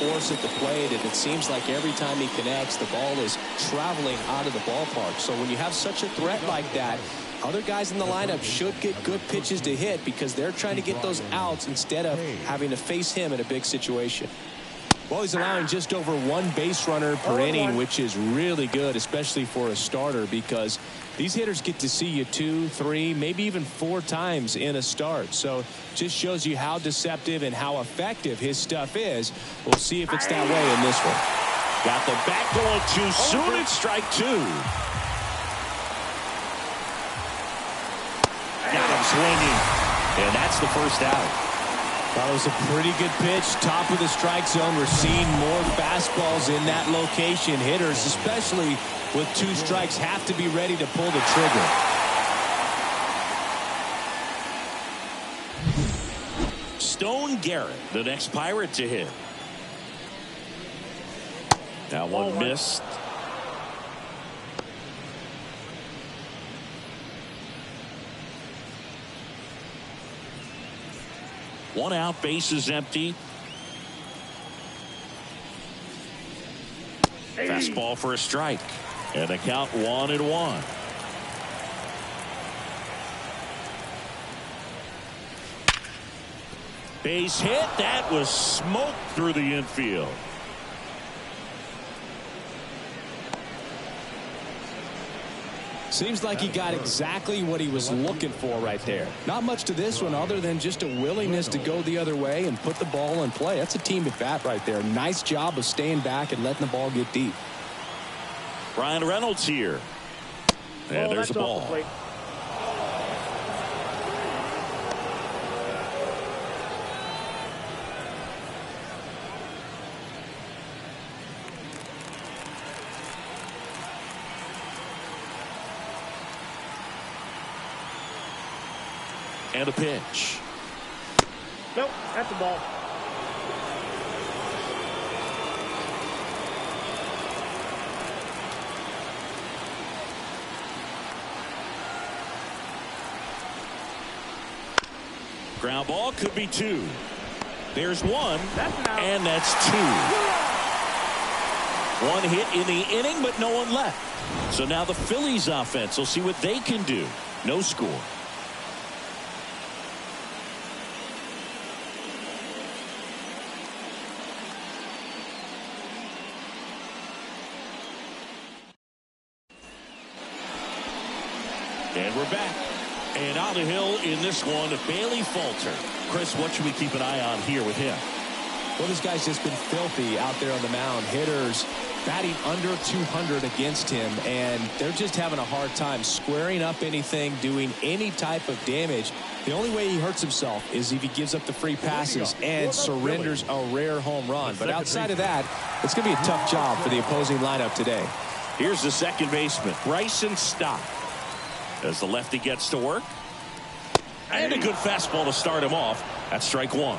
force at the plate, and it seems like every time he connects, the ball is traveling out of the ballpark. So when you have such a threat like that, other guys in the lineup should get good pitches to hit because they're trying to get those outs instead of having to face him in a big situation. Well, he's allowing just over one base runner per inning, which is really good, especially for a starter, because these hitters get to see you 2, 3, maybe even 4 times in a start. So just shows you how deceptive and how effective his stuff is. We'll see if it's that way in this one. Got the back going too soon. It's strike 2. Got him swinging. And that's the first out. That was a pretty good pitch, top of the strike zone. We're seeing more fastballs in that location. Hitters, especially with 2 strikes, have to be ready to pull the trigger. Stone Garrett, the next Pirate to hit. That one missed. One out, base is empty. Fastball for a strike. And the count 1-1. Base hit. That was smoked through the infield. Seems like he got exactly what he was looking for right there. Not much to this one other than just a willingness to go the other way and put the ball in play. That's a team at bat right there. Nice job of staying back and letting the ball get deep. Ryan Reynolds here. And there's a ball. And a pitch. Nope, that's the ball. Ground ball, could be 2. There's 1, and that's 2. 1 hit in the inning, but no one left. So now the Phillies offense will see what they can do. No score. And we're back. And on the hill in this one, Bailey Falter. Chris, what should we keep an eye on here with him? Well, this guy's just been filthy out there on the mound. Hitters batting under 200 against him, and they're just having a hard time squaring up anything, doing any type of damage. The only way he hurts himself is if he gives up the free passes and surrenders a rare home run. But outside of that, it's going to be a tough job for the opposing lineup today. Here's the second baseman, Bryson Stott. As the lefty gets to work. And a good fastball to start him off. That's strike 1.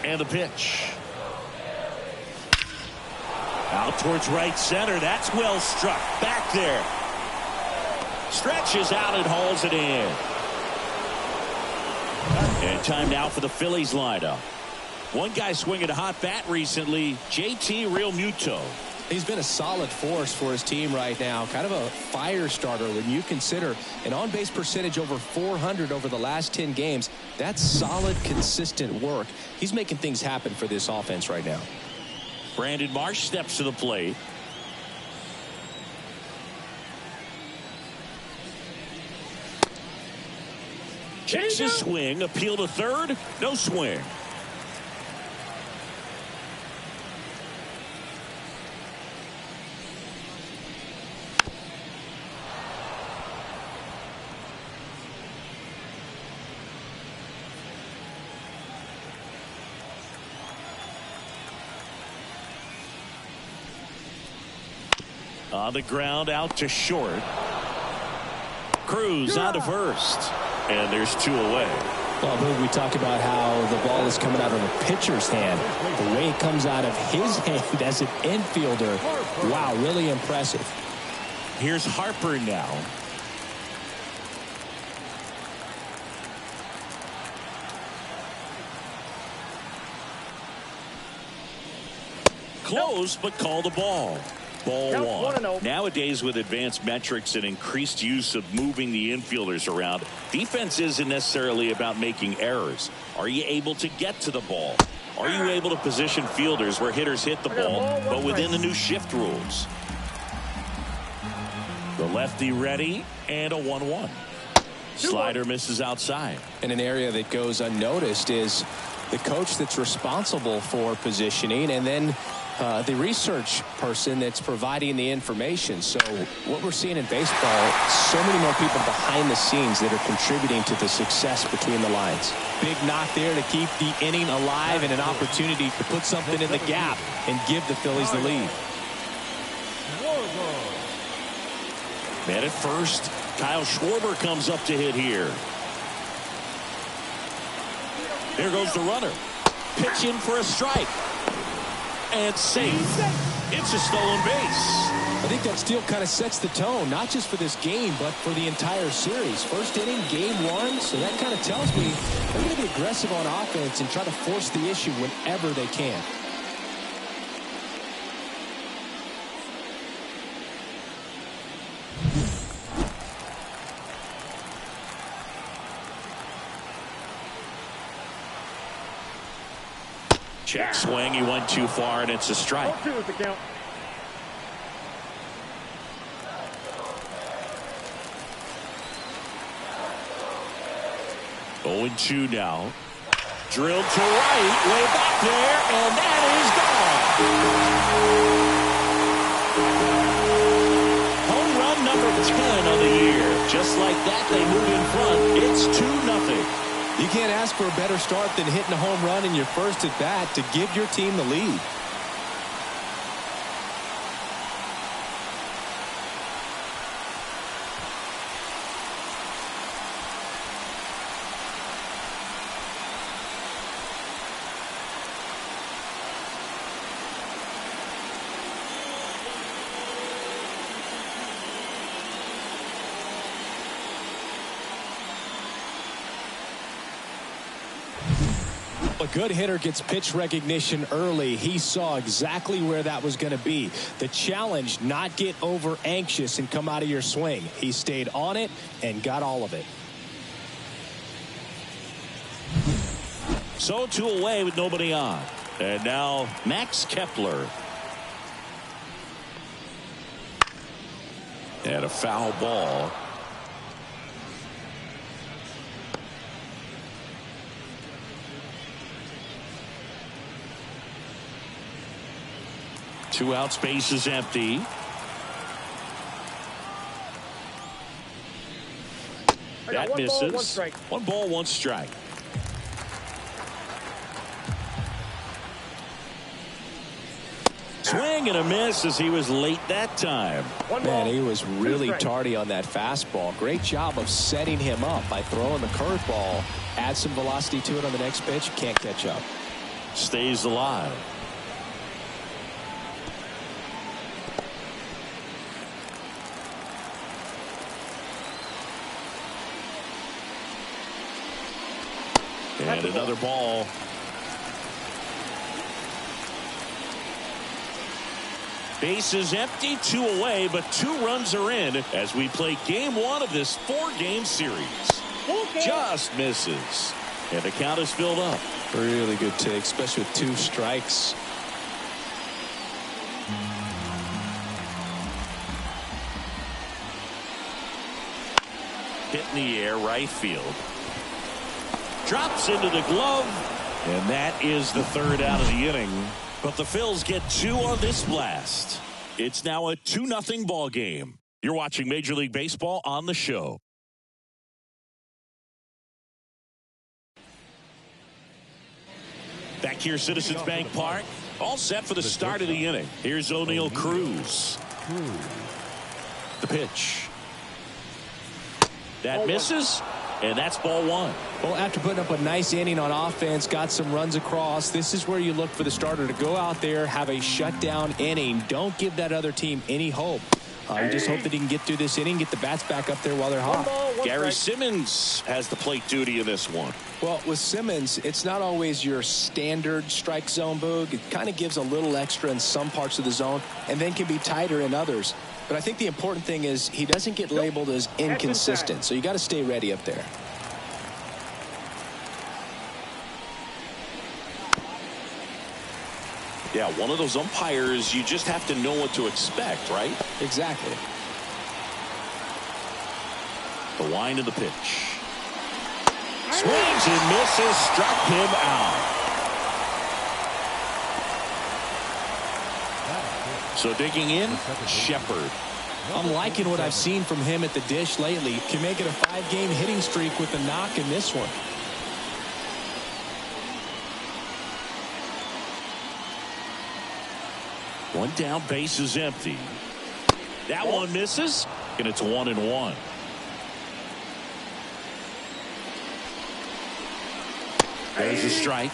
And the pitch. Out towards right center. That's well struck. Back there. Stretches out and hauls it in. And time now for the Phillies lineup. One guy swinging a hot bat recently, JT Realmuto. He's been a solid force for his team right now. Kind of a fire starter when you consider an on-base percentage over 400 over the last 10 games. That's solid, consistent work. He's making things happen for this offense right now. Brandon Marsh steps to the plate. Checks his swing, appeal to third, no swing. On the ground, out to short. Cruz out to first. And there's 2 away. Well, Boog, we talk about how the ball is coming out of the pitcher's hand. The way it comes out of his hand as an infielder. Wow, really impressive. Here's Harper now. close, but call the ball. Ball Count one. 1-0. Nowadays, with advanced metrics and increased use of moving the infielders around, defense isn't necessarily about making errors. Are you able to get to the ball? Are you able to position fielders where hitters hit the ball, but within the new shift rules? The lefty ready, and a 1-1. Slider misses outside. And an area that goes unnoticed is the coach that's responsible for positioning, and then the research person that's providing the information. So what we're seeing in baseball, so many more people behind the scenes that are contributing to the success between the lines. Big knock there to keep the inning alive and an opportunity to put something in the gap and give the Phillies the lead. Man at first, Kyle Schwarber comes up to hit here. Here goes the runner. Pitch in for a strike. And safe. It's a stolen base. I think that steal kind of sets the tone, not just for this game, but for the entire series. First inning, game one, so that kind of tells me they're going to be aggressive on offense and try to force the issue whenever they can. Check swing. He went too far, and it's a strike. 0-2 is the count. Oh, 2 now. Drilled to right, way back there, and that is gone. Home run number 10 on the year. Just like that, they move in front. It's 2-0. You can't ask for a better start than hitting a home run in your first at bat to give your team the lead. A good hitter gets pitch recognition early. He saw exactly where that was going to be. The challenge, not get over anxious and come out of your swing. He stayed on it and got all of it. So 2 away with nobody on. And now Max Kepler. And a foul ball. Two outs, base is empty. That misses. One ball, one strike. Swing and a miss as he was late that time. Man, he was really tardy on that fastball. Great job of setting him up by throwing the curveball. Add some velocity to it on the next pitch. Can't catch up. Stays alive. And another ball. Base is empty, 2 away, but 2 runs are in as we play game 1 of this 4-game series. Just misses. And the count is filled up. Really good take, especially with 2 strikes. Hit in the air, right field. Drops into the glove, and that is the 3rd out of the inning. But the Phils get 2 on this blast. It's now a 2-0 ball game. You're watching Major League Baseball on the show. Back here, Citizens Bank Park. All set for the start of the inning. Here's O'Neal Cruz. The pitch. That misses. And that's ball 1. Well, after putting up a nice inning on offense, got some runs across, this is where you look for the starter to go out there, have a shutdown inning. Don't give that other team any hope You just hope that he can get through this inning, get the bats back up there while they're hot. Gary Simmons has the plate duty in this one. Well, with Simmons, it's not always your standard strike zone, Boog. It kind of gives a little extra in some parts of the zone and then can be tighter in others. But I think the important thing is he doesn't get labeled as inconsistent. So you got to stay ready up there. Yeah, one of those umpires, you just have to know what to expect, right? Exactly. The wind of the pitch. Swings and misses, struck him out. So digging in, Shepard. I'm liking what I've seen from him at the dish lately. Can make it a 5-game hitting streak with a knock in this one. One down, base is empty. That one misses, and it's 1-1. There's a strike.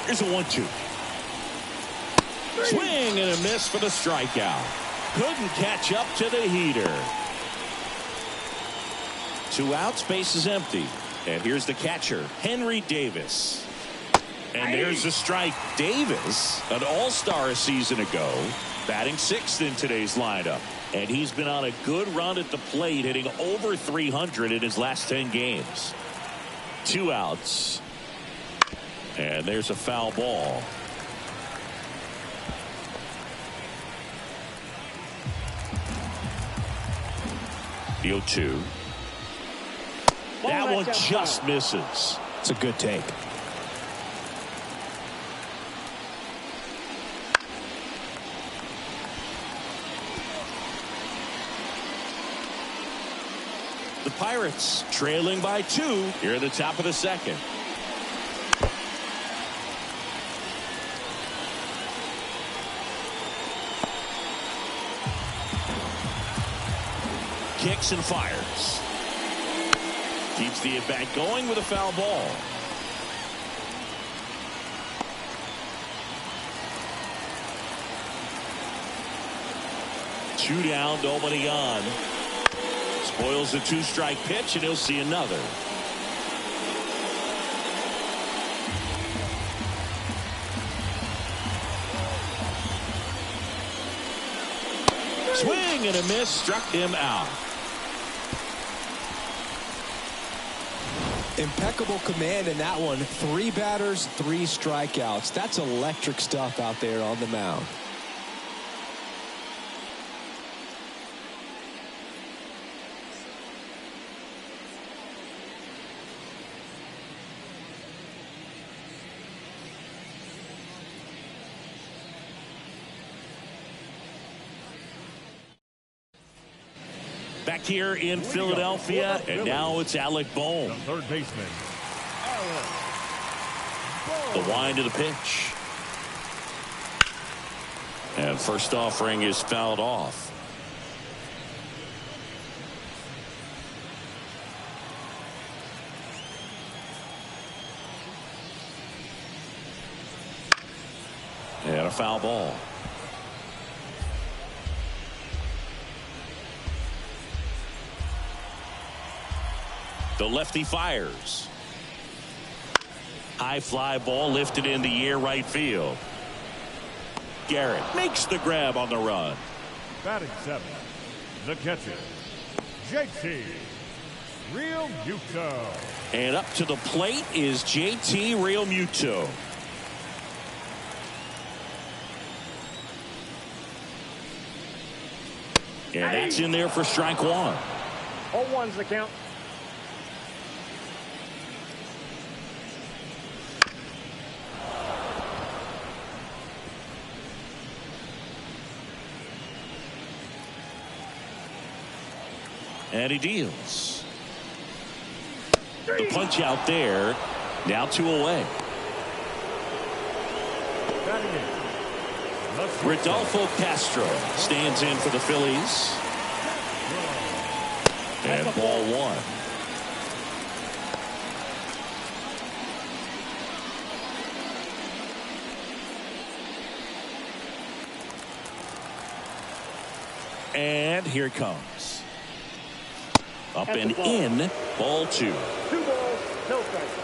Here's a 1-2. Swing and a miss for the strikeout. Couldn't catch up to the heater. 2 outs, base is empty. And here's the catcher, Henry Davis. And there's a strike. Davis, an all-star a season ago, batting 6th in today's lineup. And he's been on a good run at the plate, hitting over 300 in his last 10 games. 2 outs. And there's a foul ball. The 0-2. That one just misses. It's a good take. The Pirates trailing by 2 here at the top of the second. Kicks and fires. Keeps the at-bat going with a foul ball. Two down, nobody on. Spoils a 2-strike pitch, and he'll see another. Swing and a miss, struck him out. Impeccable command in that one. 3 batters, 3 strikeouts. That's electric stuff out there on the mound. Back here in Philadelphia, and now it's Alec Bohm. The third baseman, The wind of the pitch. And first offering is fouled off. And a foul ball. The lefty fires. High fly ball lifted in the air, right field. Garrett makes the grab on the run. batting 7th, the catcher, JT Realmuto. And up to the plate is JT Realmuto. And that's in there for strike 1. 0-1's the count. And he deals. The punch out there. Now 2 away. Rodolfo Castro stands in for the Phillies. And ball 1. And here it comes. Up and in. Ball 2. 2 balls, no strikes.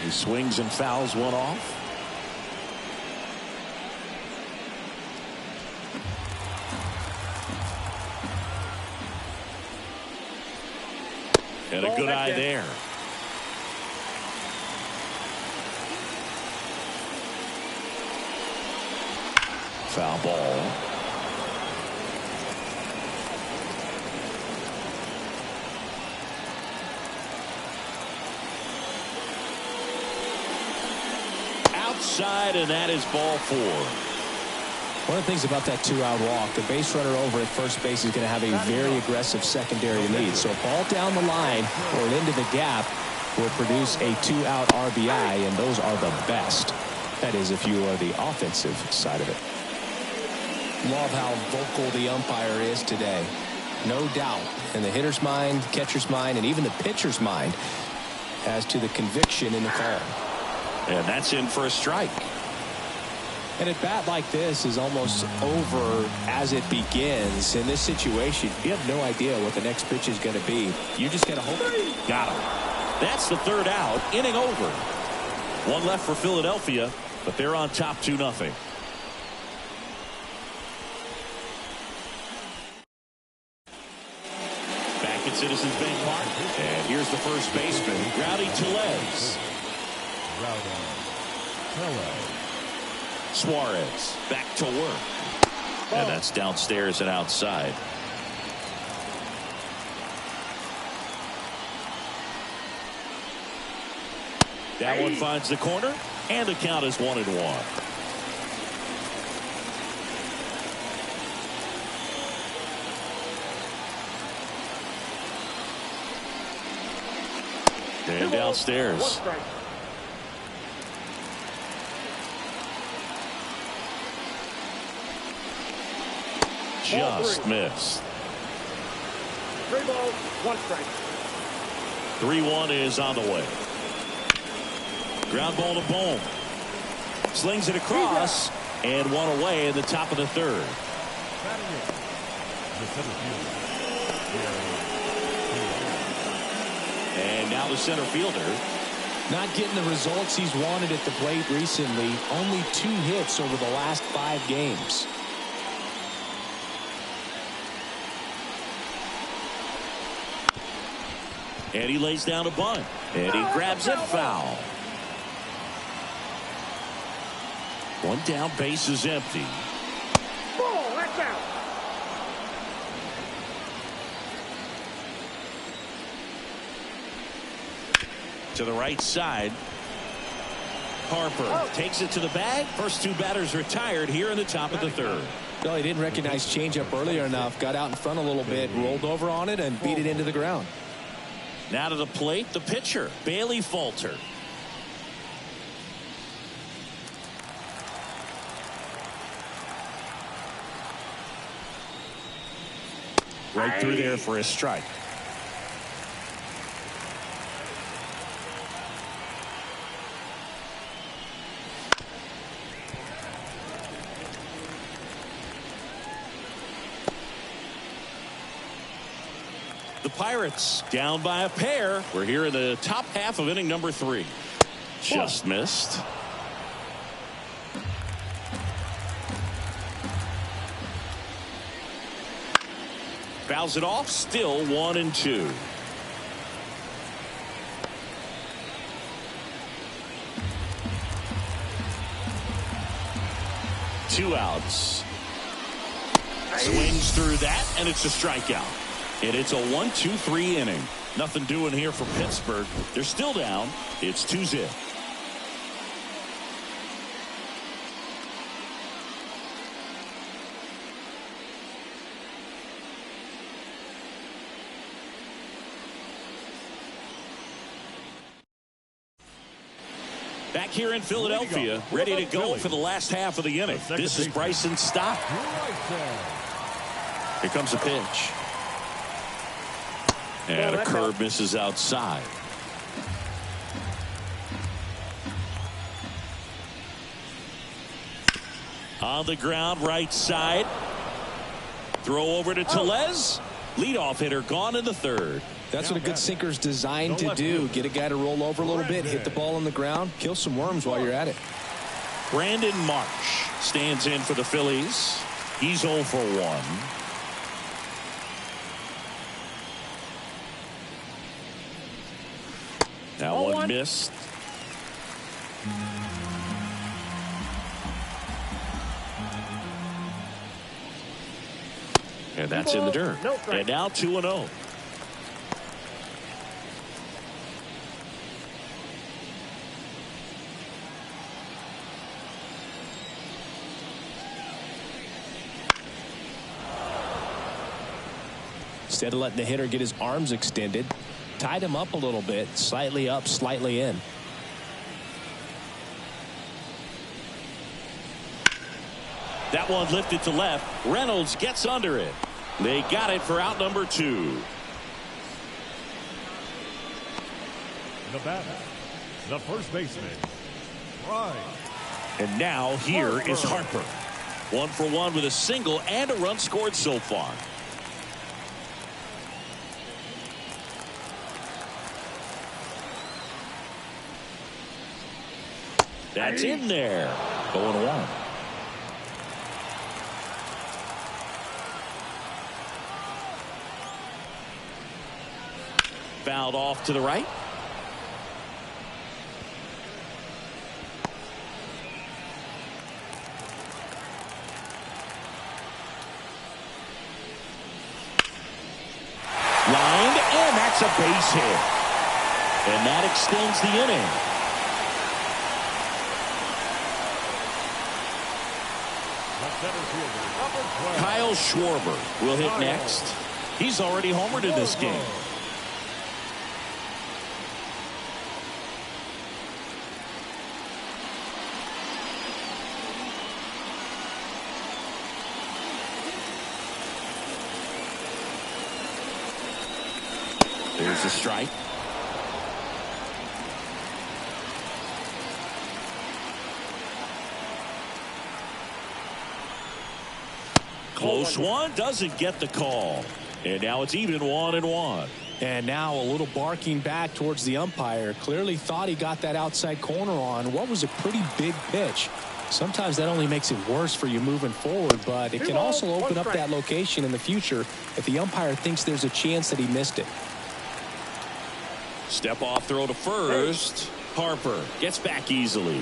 He swings and fouls one off. And a good eye there. Foul ball. Outside, and that is ball 4. One of the things about that 2-out walk, the base runner over at first base is going to have a very aggressive secondary lead. So a ball down the line or into the gap will produce a 2-out RBI, and those are the best. That is, if you are the offensive side of it. Love how vocal the umpire is today. No doubt in the hitter's mind, catcher's mind, and even the pitcher's mind as to the conviction in the call. And that's in for a strike. And a bat like this is almost over as it begins. In this situation, you have no idea what the next pitch is going to be. You just got to hope. Got him. That's the 3rd out. Inning over. 1 left for Philadelphia, but they're on top 2-0. Back at Citizens Bank Park. And here's the first baseman, Rowdy Tellez. Suarez back to work. And that's downstairs and outside. That one finds the corner, and the count is 1-1. And downstairs. Just missed. 3 balls, 1 strike. 3-1 is on the way. Ground ball to Bohm. Slings it across, and 1 away in the top of the 3rd. And now the center fielder. Not getting the results he's wanted at the plate recently. Only 2 hits over the last 5 games. And he lays down a bunt. And he grabs it foul. 1 down, base is empty. Ball, that's out. To the right side. Harper takes it to the bag. First 2 batters retired here in the top of the 3rd. Well, he didn't recognize changeup earlier enough. Got out in front a little bit, rolled over on it, and beat it into the ground. Now to the plate, the pitcher, Bailey Falter. Right through there for a strike. The Pirates down by a pair. We're here in the top half of inning number 3. Just missed. Fouls it off. Still 1-2. Two outs. Swings through that, and it's a strikeout. And it's a 1-2-3 inning. Nothing doing here for Pittsburgh. They're still down. It's 2-0. Back here in Philadelphia, ready to go for the last half of the inning. This is Bryson Stott. Here comes a pitch. And a curve misses outside. On the ground, right side. Throw over to Tellez. Leadoff hitter gone in the third. That's what a good sinker's designed to do. Get a guy to roll over a little bit, hit the ball on the ground, kill some worms while you're at it. Brandon Marsh stands in for the Phillies. He's 0 for 1. That one missed. And that's in the dirt. And now 2-0. Instead of letting the hitter get his arms extended, tied him up a little bit, slightly up, slightly in. That one lifted to left. Reynolds gets under it. They got it for out number 2. The batter, the first baseman, Ryan. And now here is Harper. 1 for 1 with a single and a run scored so far. That's in there. 0-1. Fouled off to the right. Lined, and that's a base hit. And that extends the inning. Kyle Schwarber will hit next. He's already homered in this game. There's a strike. Close one, doesn't get the call. And now it's even 1-1. And now a little barking back towards the umpire. Clearly thought he got that outside corner on what was a pretty big pitch. Sometimes that only makes it worse for you moving forward, but it can also open up that location in the future if the umpire thinks there's a chance that he missed it. Step off throw to first. Harper gets back easily.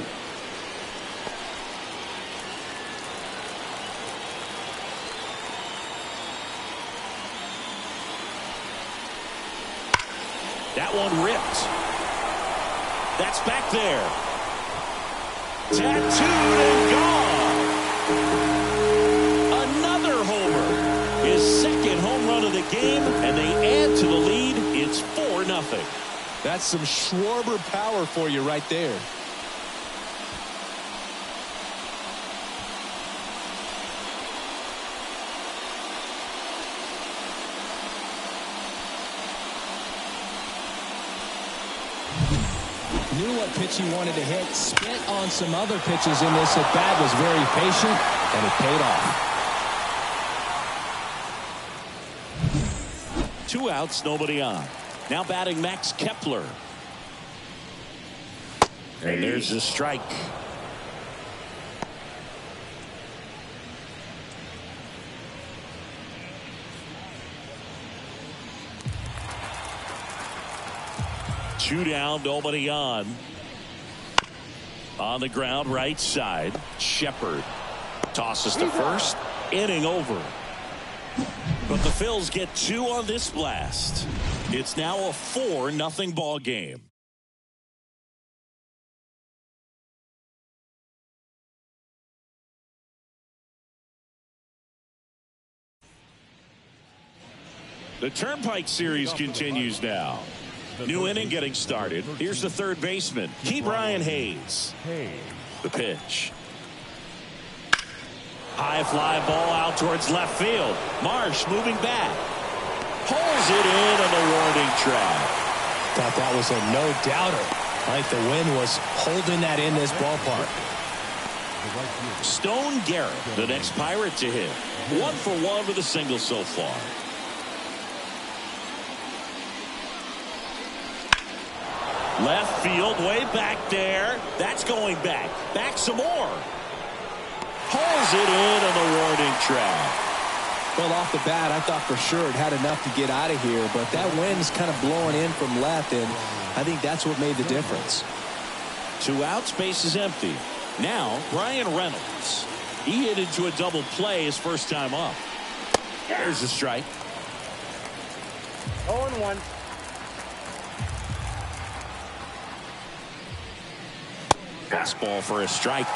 That one ripped. That's back there. Tattooed and gone. Another homer. His second home run of the game, and they add to the lead. It's 4-0. That's some Schwarber power for you right there. Knew what pitch he wanted to hit, spent on some other pitches in this at bat, was very patient, and it paid off. 2 outs, nobody on. Now batting Max Kepler. And there's a strike. Two down, nobody on. On the ground, right side. Shepard tosses to first. Inning over. But the Phils get 2 on this blast. It's now a 4-0 ball game. The Turnpike Series continues now. New inning getting started. Here's the third baseman, Ke'Bryan Hayes. The pitch. High fly ball out towards left field. Marsh moving back. Pulls it in on the warning track. Thought that was a no-doubter. I think the wind was holding that in this ballpark. the right fielder. Stone Garrett, the next Pirate to hit. 1 for 1 with a single so far. Left field, way back there. That's going back. Back some more. Pulls it in on the warning track. Well, off the bat, I thought for sure it had enough to get out of here, but that wind's kind of blowing in from left, and I think that's what made the difference. 2 outs, base is empty. Now, Brian Reynolds. He hit into a double play his first time up. There's a strike. 0-1. Fastball for a strike.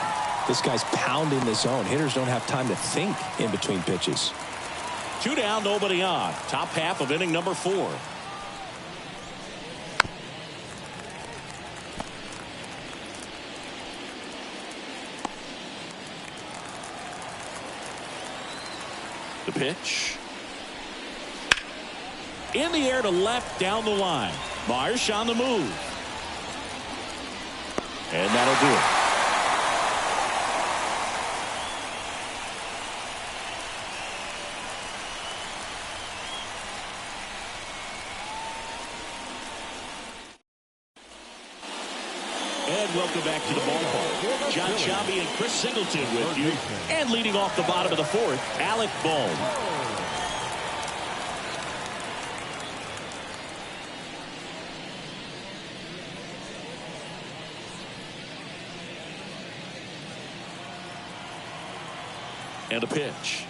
This guy's pounding the zone. Hitters don't have time to think in between pitches. 2 down, nobody on. Top half of inning number 4. The pitch. In the air to left, down the line. Marsh on the move. And that'll do it. And welcome back to the ballpark. John Sciambi and Chris Singleton with you. And leading off the bottom of the 4th, Alec Bohm. And a pitch.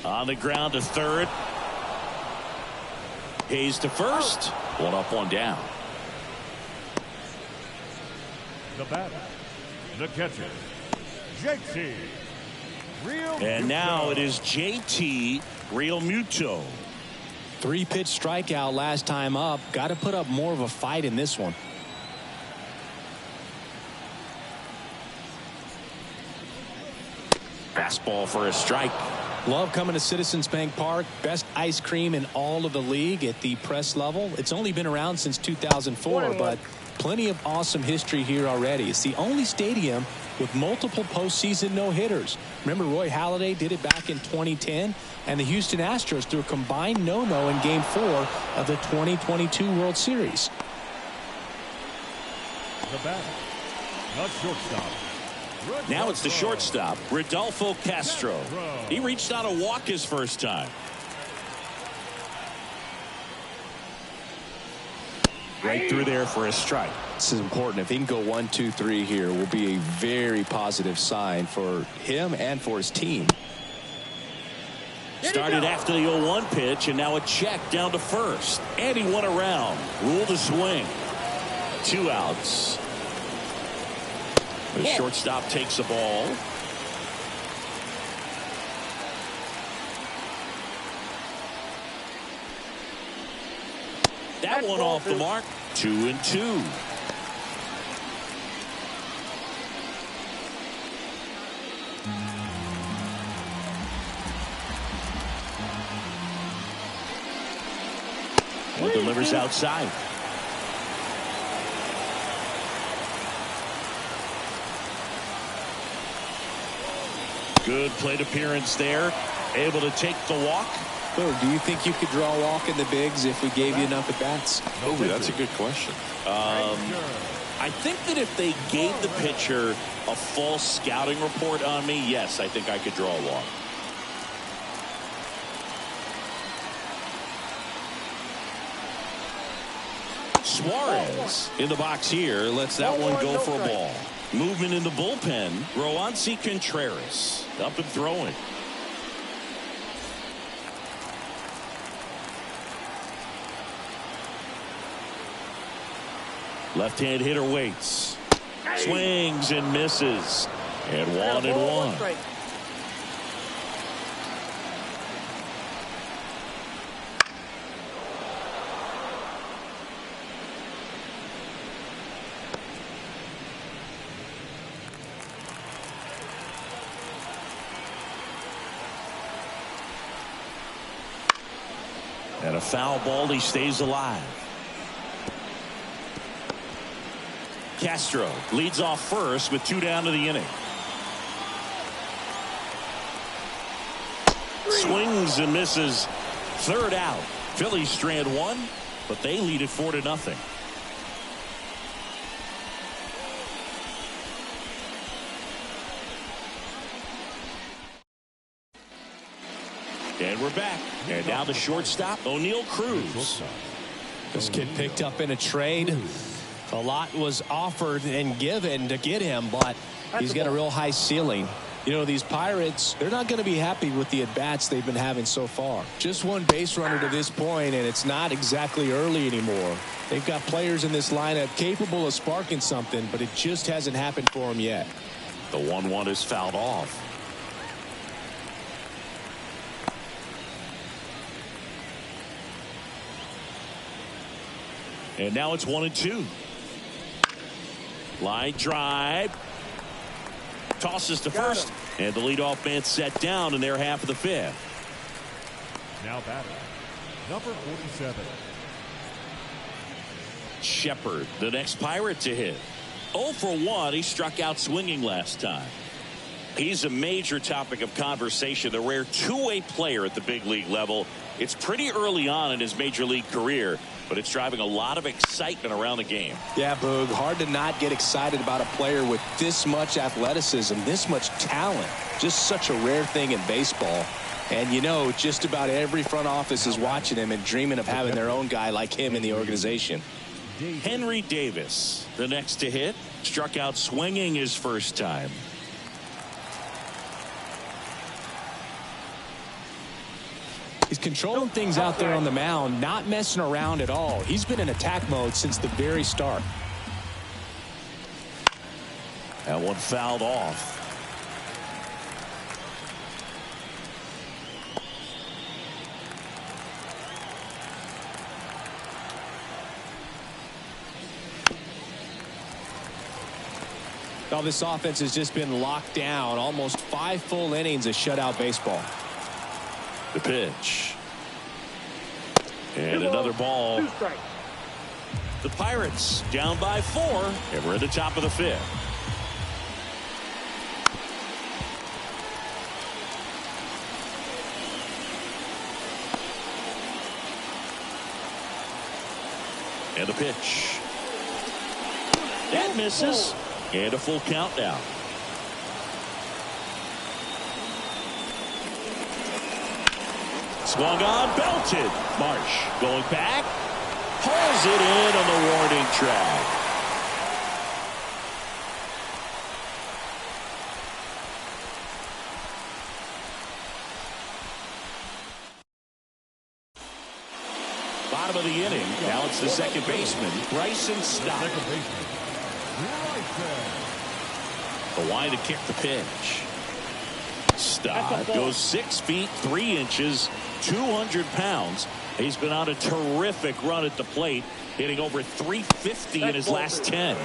On the ground to third. Hayes to first. 1 up, 1 down. The batter, the catcher, JT Realmuto. And now it is JT Realmuto. 3-pitch strikeout last time up. Got to put up more of a fight in this one. Fastball for a strike. Love coming to Citizens Bank Park. Best ice cream in all of the league at the press level. It's only been around since 2004, but plenty of awesome history here already. It's the only stadium with multiple postseason no-hitters. Remember, Roy Halladay did it back in 2010, and the Houston Astros threw a combined no-no in Game 4 of the 2022 World Series. The batter, the shortstop. Now it's the shortstop, Rodolfo Castro. He reached on a walk his first time. Right through there for a strike. This is important. If he can go 1, 2, 3 here, will be a very positive sign for him and for his team. Started after the 0-1 pitch, and now a check down to first. And he went around. Ruled a swing. 2 outs. The shortstop takes the ball. That one off the mark. 2-2. And delivers outside. Good plate appearance there. Able to take the walk. So, do you think you could draw a walk in the bigs if we gave you enough at bats? Oh, that's a good question. I think that if they gave the pitcher a false scouting report on me, yes, I think I could draw a walk. Suarez in the box here lets that one go for a ball. Movement in the bullpen. Roansy Contreras up and throwing. Left-hand hitter waits. Swings and misses. And 1-1. And a foul ball, he stays alive. Castro leads off first with 2 down to the inning. Swings and misses. 3rd out. Phillies strand 1, but they lead it 4-0. And we're back. And now the shortstop, O'Neal Cruz. This kid picked up in a trade. A lot was offered and given to get him, but he's got a real high ceiling. You know, these Pirates, they're not going to be happy with the at-bats they've been having so far. Just one base runner to this point, and it's not exactly early anymore. They've got players in this lineup capable of sparking something, but it just hasn't happened for them yet. The 1-1 is fouled off. And now it's 1-2. Line drive. Tosses to first. And the leadoff man set down in their half of the 5th. Now batting, number 47. Shepard, the next Pirate to hit. 0 for 1. He struck out swinging last time. He's a major topic of conversation, the rare two-way player at the big league level. It's pretty early on in his major league career, but it's driving a lot of excitement around the game. Yeah, Boog, hard to not get excited about a player with this much athleticism, this much talent. Just such a rare thing in baseball. And you know, just about every front office is watching him and dreaming of having their own guy like him in the organization. Henry Davis, the next to hit, struck out swinging his first time. He's controlling things out there on the mound, not messing around at all. He's been in attack mode since the very start. That one fouled off. Well, this offense has just been locked down. Almost 5 full innings of shutout baseball. The pitch. And another ball. The Pirates down by 4. And we're at the top of the 5th. And the pitch. That misses. And a full count now. Swung on, belted. Marsh going back. Pulls it in on the warning track. Bottom of the inning. Now it's the second baseman, Bryson Stott. The line to kick the pitch. Stott goes 6 feet 3 inches, 200 pounds. He's been on a terrific run at the plate, hitting over 350 in his last 10.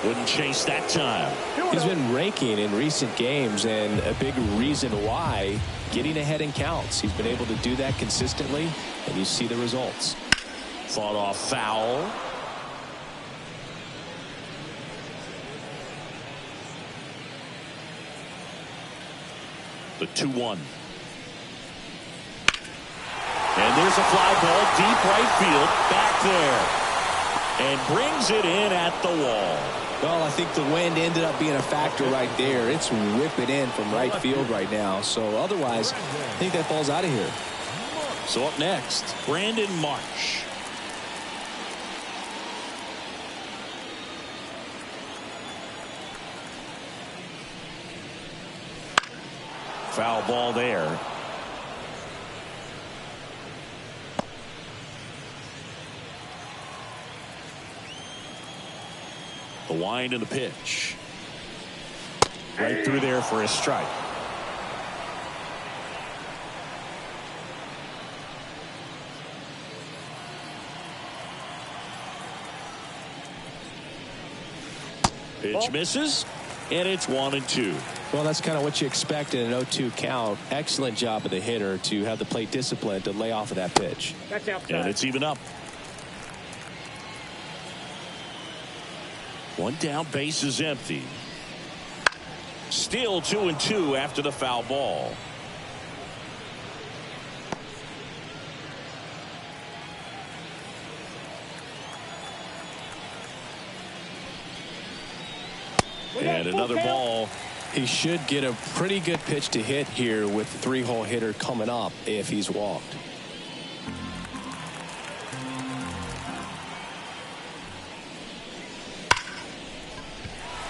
Wouldn't chase that time. He's been raking in recent games, and a big reason why, getting ahead in counts. He's been able to do that consistently, and you see the results. Fought off foul. The 2-1. And there's a fly ball deep right field, back there, and brings it in at the wall. Well, I think the wind ended up being a factor right there. It's whipping in from right field right now. So otherwise, I think that ball's out of here. So up next, Brandon Marsh. Foul ball there. The wind and the pitch. Right through there for a strike. Pitch misses, and it's 1-2. Well, that's kind of what you expect in an 0-2 count. Excellent job of the hitter to have the plate discipline to lay off of that pitch. That's outside. And it's even up. One down, base is empty. Still 2-2 after the foul ball. And another ball. He should get a pretty good pitch to hit here with the three-hole hitter coming up if he's walked.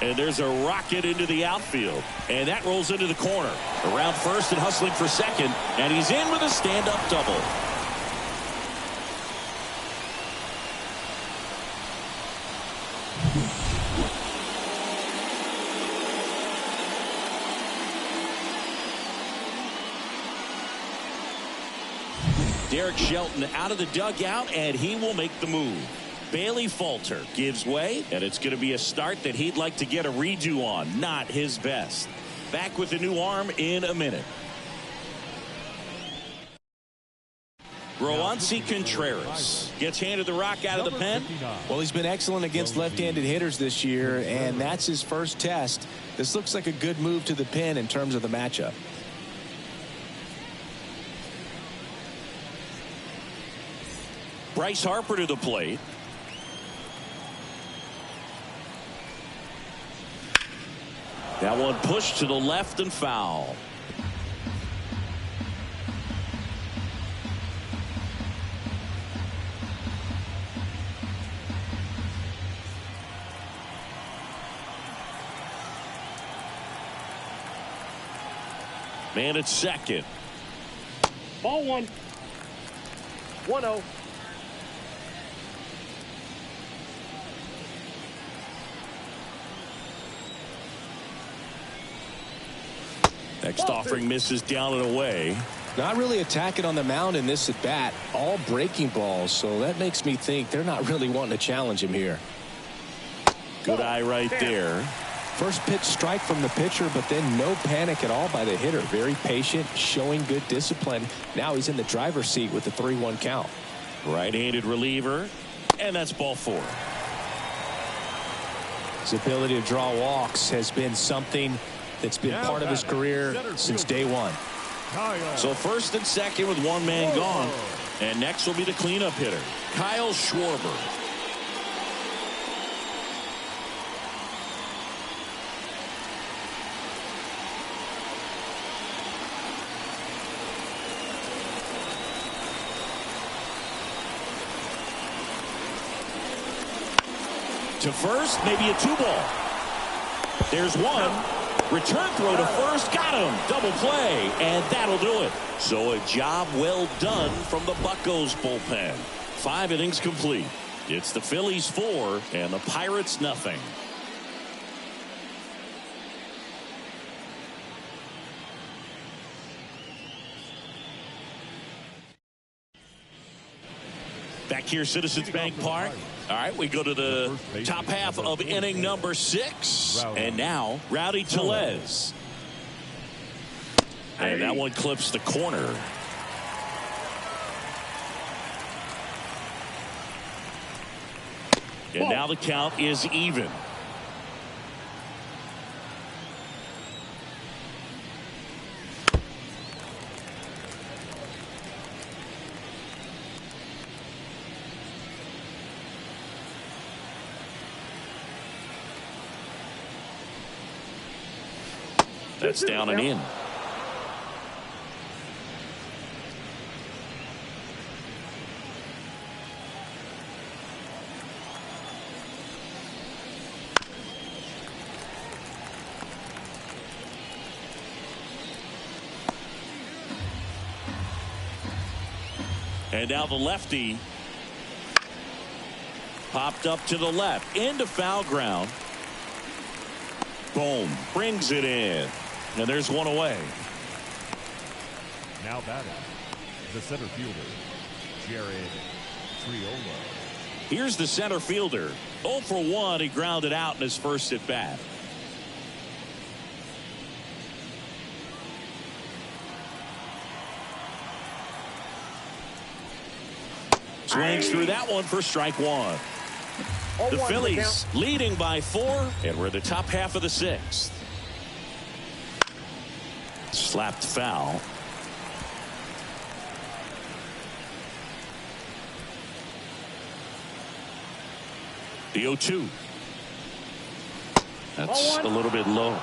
And there's a rocket into the outfield. And that rolls into the corner. Around first and hustling for second. And he's in with a stand-up double. Derek Shelton out of the dugout, and he will make the move. Bailey Falter gives way, and it's going to be a start that he'd like to get a redo on. Not his best. Back with a new arm in a minute. Roansy Contreras gets handed the rock out of the pen. Well, he's been excellent against left-handed hitters this year, and that's his first test. This looks like a good move to the pen in terms of the matchup. Bryce Harper to the plate. That one pushed to the left and foul. Man at second. Ball one. 1-0. Next offering misses down and away. Not really attacking on the mound in this at bat. All breaking balls, so that makes me think they're not really wanting to challenge him here. Good eye right there. First pitch strike from the pitcher, but then no panic at all by the hitter. Very patient, showing good discipline. Now he's in the driver's seat with the 3-1 count. Right-handed reliever, and that's ball 4. His ability to draw walks has been something that's been part of his career since day one. So first and second with one man gone. And next will be the cleanup hitter, Kyle Schwarber. To first, maybe a 2-ball. There's one. Return throw to first, got him. Double play, and that'll do it. So a job well done from the Buccos bullpen. 5 innings complete. It's the Phillies 4 and the Pirates nothing. Back here, Citizens Bank Park. All right, we go to the top half of inning number 6. And now, Rowdy Tellez. And that one clips the corner. And now the count is even. That's down and in. And now the lefty popped up to the left into foul ground. Boom, brings it in. And there's one away. Now batting, the center fielder, Jared Triolo. Here's the center fielder. 0 for 1. He grounded out in his first at bat. Swings through that one for strike 1. The Phillies leading by 4, and we're in the top half of the 6th. Slapped foul. The 0-2. That's a little bit low.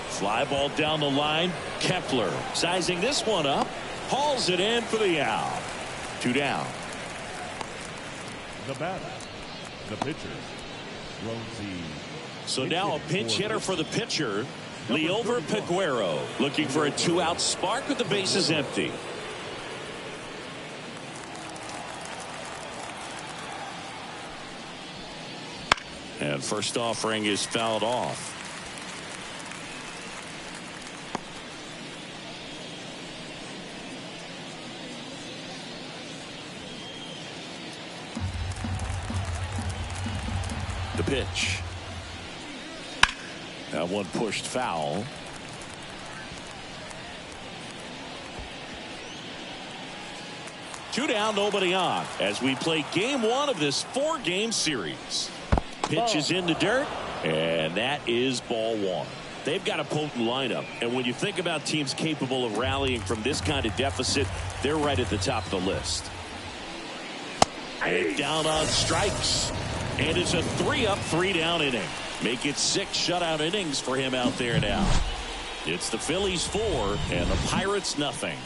Fly ball down the line. Kepler sizing this one up. Hauls it in for the out. 2 down. The batter, the pitcher, Rosie. So now a pinch hitter for the pitcher, Liover Peguero, looking for a 2-out spark with the bases empty. And first offering is fouled off. The pitch. That one pushed foul. Two down, nobody on, as we play game 1 of this 4-game series. Pitch is in the dirt, and that is ball 1. They've got a potent lineup, and when you think about teams capable of rallying from this kind of deficit, they're right at the top of the list. And down on strikes. And it's a 3-up, 3-down inning. Make it 6 shutout innings for him out there now. It's the Phillies 4 and the Pirates nothing.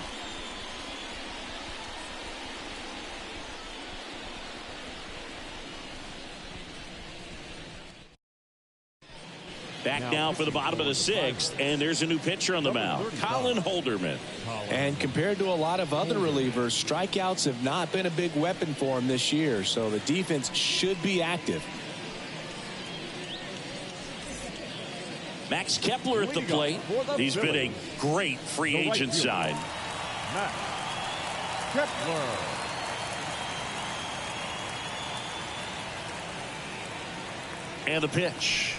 Back now for the bottom of the 6th, and there's a new pitcher on the mound, Colin Holderman. And compared to a lot of other relievers, strikeouts have not been a big weapon for him this year, so the defense should be active. Max Kepler at the plate. He's been a great free agent sign. Max Kepler. And the pitch.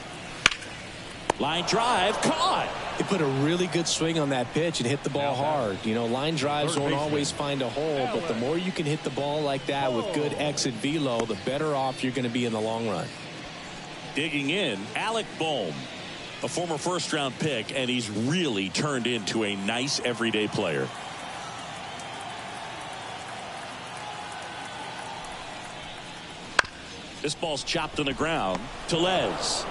Line drive, caught. He put a really good swing on that pitch and hit the ball hard. You know, line drives won't always find a hole, but the more you can hit the ball like that with good exit velo, the better off you're going to be in the long run. Digging in, Alec Bohm, a former first-round pick, and he's really turned into a nice everyday player. This ball's chopped on the ground. Tellez.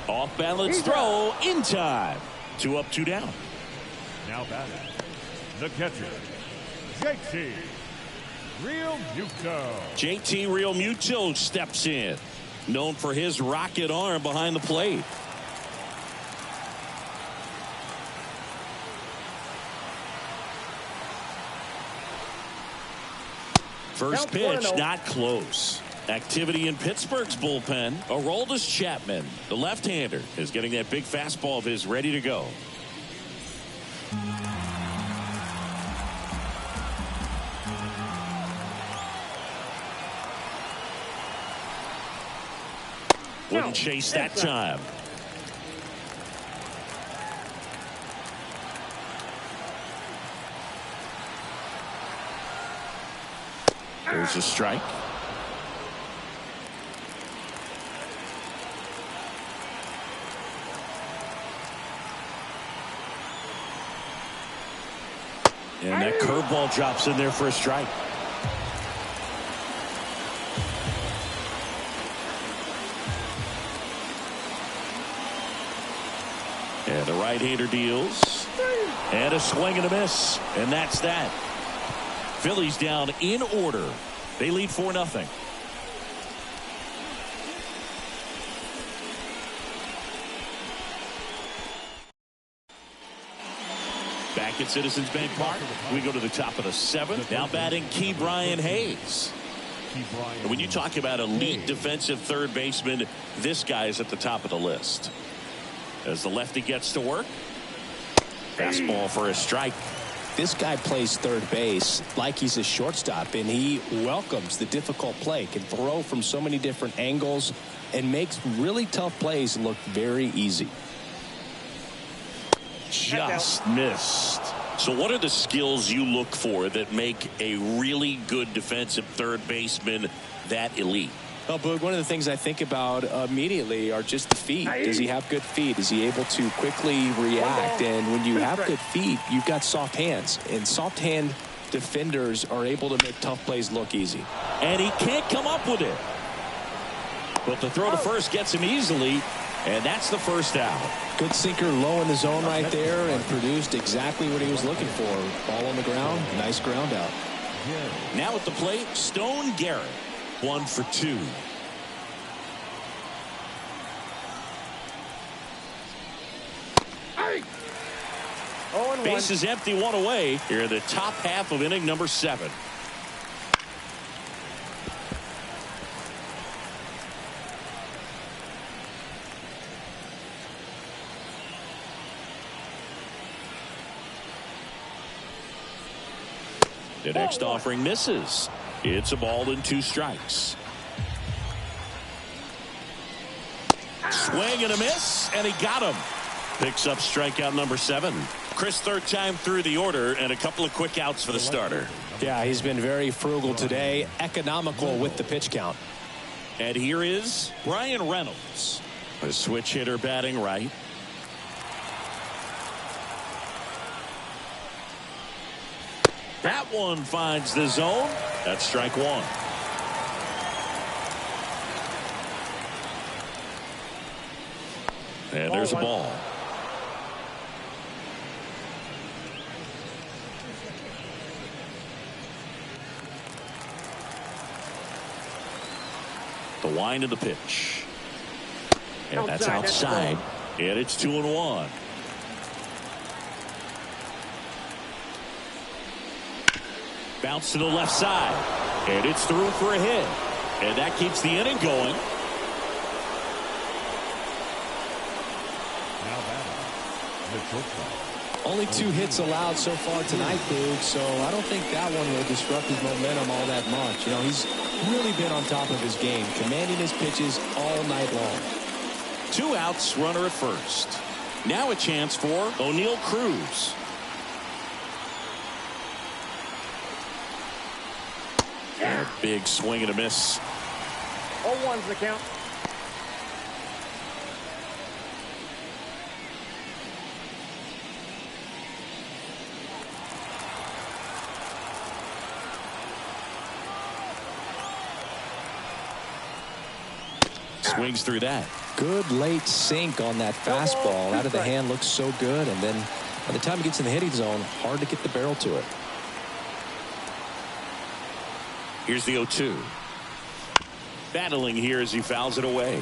Off balance throw in time. 2 up, 2 down. Now batting, the catcher, JT Realmuto. JT Realmuto steps in, known for his rocket arm behind the plate. First pitch not close. Activity in Pittsburgh's bullpen. Aroldis Chapman, the left-hander, is getting that big fastball of his ready to go. Wouldn't chase that time. There's a strike. And that curveball drops in there for a strike. And the right-hander deals. And a swing and a miss. And that's that. Phillies down in order. They lead 4-0. Back at Citizens Bank Park, we go to the top of the 7th. Now batting Key Brian Hayes. And when you talk about elite defensive third baseman, this guy is at the top of the list. As the lefty gets to work. Fastball for a strike. This guy plays third base like he's a shortstop, and he welcomes the difficult play, can throw from so many different angles, and makes really tough plays look very easy. Just missed. So what are the skills you look for that make a really good defensive third baseman that elite? Well, Boog, one of the things I think about immediately are just the feet. Does he have good feet? Is he able to quickly react? And when you have good feet, you've got soft hands. And soft hand defenders are able to make tough plays look easy. And he can't come up with it. But the throw to first gets him easily, and that's the first out. Good sinker low in the zone right there and produced exactly what he was looking for. Ball on the ground, nice ground out. Now at the plate, Stone Garrett. 1 for 2. Base is empty, 1 away here in the top half of inning number 7. The next offering misses. It's a ball and 2 strikes. Swing and a miss, and he got him. Picks up strikeout number 7. Chris, third time through the order, and a couple of quick outs for the starter. Yeah, he's been very frugal today, economical with the pitch count. And here is Brian Reynolds, a switch hitter batting right. That one finds the zone. That's strike 1. And there's a ball. The wind of the pitch. And that's outside. And it's 2-1. Bounce to the left side. And it's through for a hit. And that keeps the inning going. Now batting, the shortstop. Only 2 hits allowed so far tonight, Boog, so I don't think that one will disrupt his momentum all that much. You know, he's really been on top of his game, commanding his pitches all night long. 2 outs, runner at first. Now a chance for O'Neal Cruz. And a big swing and a miss. 0-1's the count. Swings through that. Good late sink on that fastball. Out of the hand looks so good, and then by the time it gets in the hitting zone, hard to get the barrel to it. Here's the 0-2. Battling here as he fouls it away.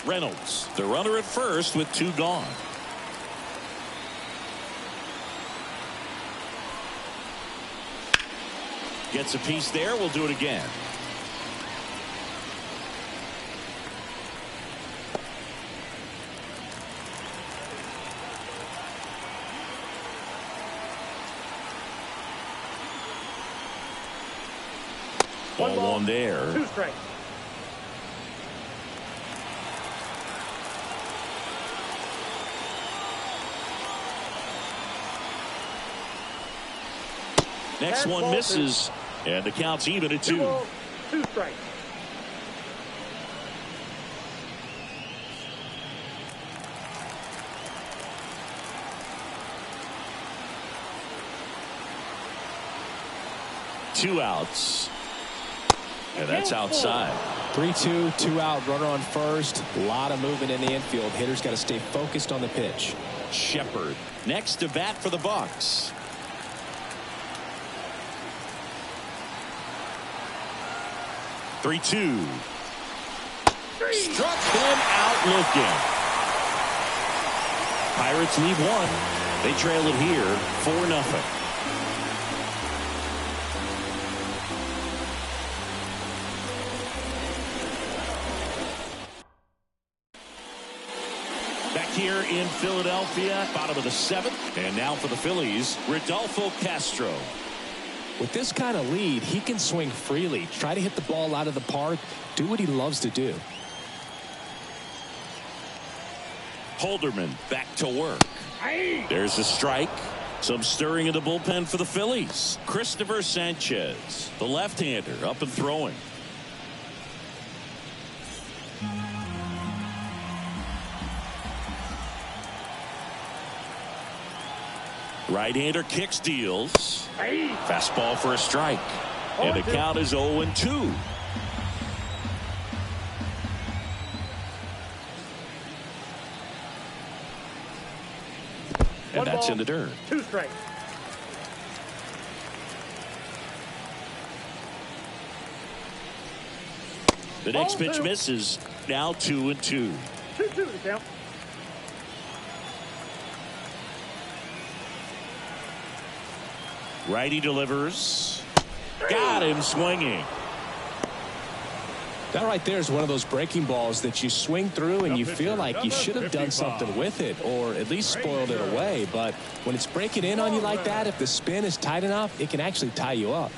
Reynolds, the runner at first with 2 gone. Gets a piece there. We'll do it again. Ball 1 there. 2 strikes. Next one misses, and the count's even at 2. 2 strikes. Two outs. And that's outside. 3-2, 2 out, runner on first. A lot of movement in the infield. Hitters got to stay focused on the pitch. Shepard next to bat for the Bucks. Three-two. Struck him out looking. Pirates lead 1. They trail it here 4-0. Here in Philadelphia, bottom of the 7th, and now for the Phillies, Rodolfo Castro. With this kind of lead, he can swing freely, try to hit the ball out of the park, do what he loves to do. Holderman back to work. There's a strike. Some stirring in the bullpen for the Phillies. Christopher Sanchez, the left-hander, up and throwing. Right-hander kicks, deals. Fastball for a strike. And the count is 0-2. And that's in the dirt. 2 strikes. The next pitch misses. Now 2-2. 2-2 the count. Righty delivers. Got him swinging. That right there is one of those breaking balls that you swing through and you feel like you should have done something with it or at least spoiled it away. But when it's breaking in on you like that, if the spin is tight enough, it can actually tie you up.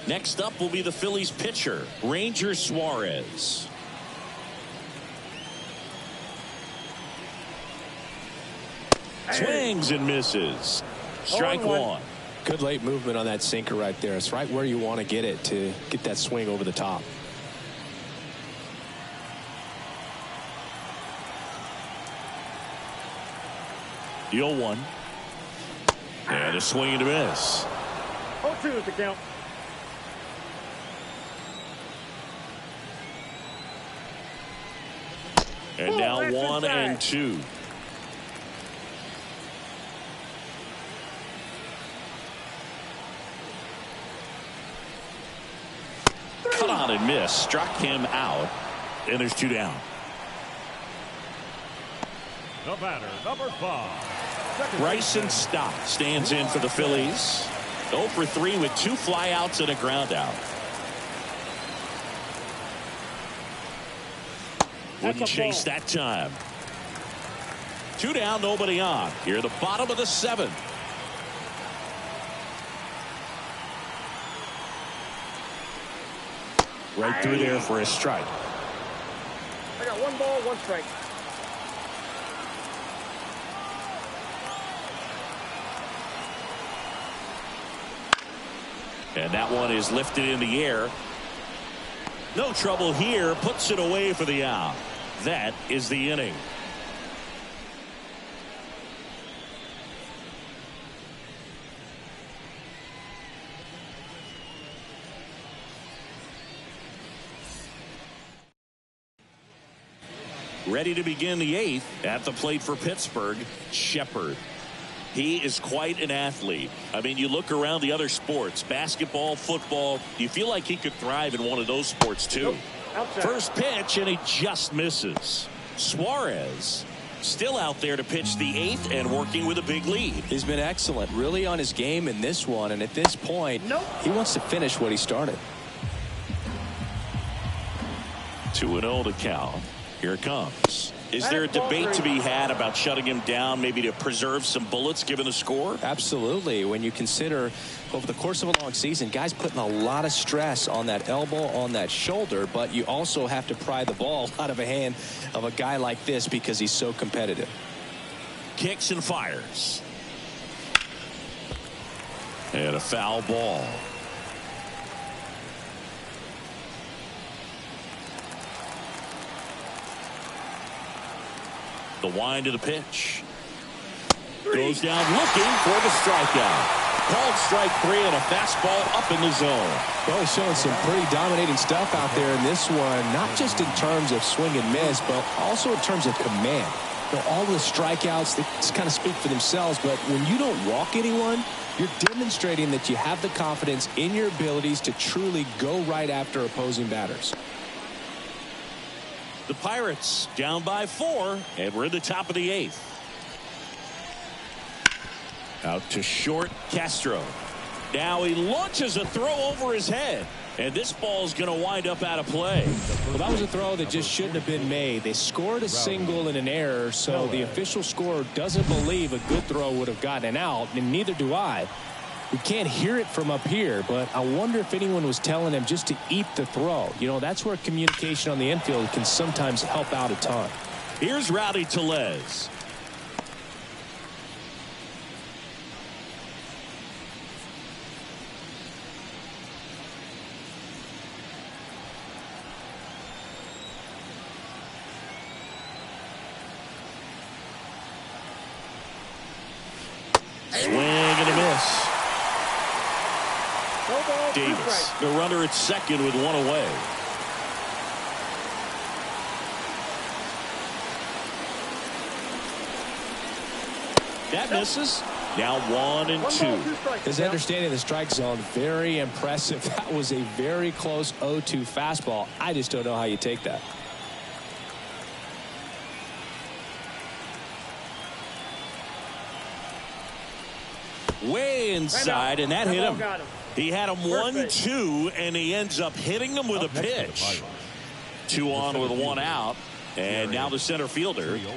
Next up will be the Phillies pitcher, Ranger Suarez. Swings and misses. Strike 1. Good late movement on that sinker right there. It's right where you want to get it to get that swing over the top. The 0-1. And a swing and a miss. 0-2 is the count. And now 1-2. Cut on and miss. Struck him out. And there's 2 down. The batter, number 5. Bryson Stott stands in for the Phillies. 0 for 3 with 2 flyouts and a ground out. Wouldn't chase that time. 2 down, nobody on. Here at the bottom of the 7th. Right through there for a strike. I got 1 ball, 1 strike. And that one is lifted in the air. No trouble here. Puts it away for the out. That is the inning. Ready to begin the 8th. At the plate for Pittsburgh, Shepard. He is quite an athlete. I mean, you look around the other sports, basketball, football, you feel like he could thrive in one of those sports too. First pitch, and he just misses. Suarez still out there to pitch the 8th and working with a big lead. He's been excellent, really on his game in this one, and at this point, he wants to finish what he started. 2-0 to count. Here it comes. Is there a debate to be had about shutting him down, maybe to preserve some bullets given the score? Absolutely. When you consider over the course of a long season, guys putting a lot of stress on that elbow, on that shoulder, but you also have to pry the ball out of a hand of a guy like this because he's so competitive. Kicks and fires. And a foul ball. The wind of the pitch. Goes down looking for the strikeout. Called strike 3 and a fastball up in the zone. Well, he's showing some pretty dominating stuff out there in this one, not just in terms of swing and miss, but also in terms of command. You know, all the strikeouts, they just kind of speak for themselves, but when you don't walk anyone, you're demonstrating that you have the confidence in your abilities to truly go right after opposing batters. The Pirates down by 4, and we're in the top of the 8th. Out to short, Castro. Now he launches a throw over his head, and this ball's going to wind up out of play. Well, that was a throw that just shouldn't have been made. They scored a single and an error, so the official scorer doesn't believe a good throw would have gotten an out, and neither do I. We can't hear it from up here, but I wonder if anyone was telling him just to eat the throw. You know, that's where communication on the infield can sometimes help out a ton. Here's Rowdy Tellez. Swing and a miss. No ball, 2 Davis, strikes. the runner at second with one away. That misses. Now 1 and 2. 1 ball, 2 strikes. His understanding of the strike zone, very impressive. That was a very close 0-2 fastball. I just don't know how you take that. Way inside, and that hit him. Got him. He had him Perfect. 1-2, and he ends up hitting him with a Up next for the pitch. Pirates, 2 on with 1 out, and now the center fielder. Triolo.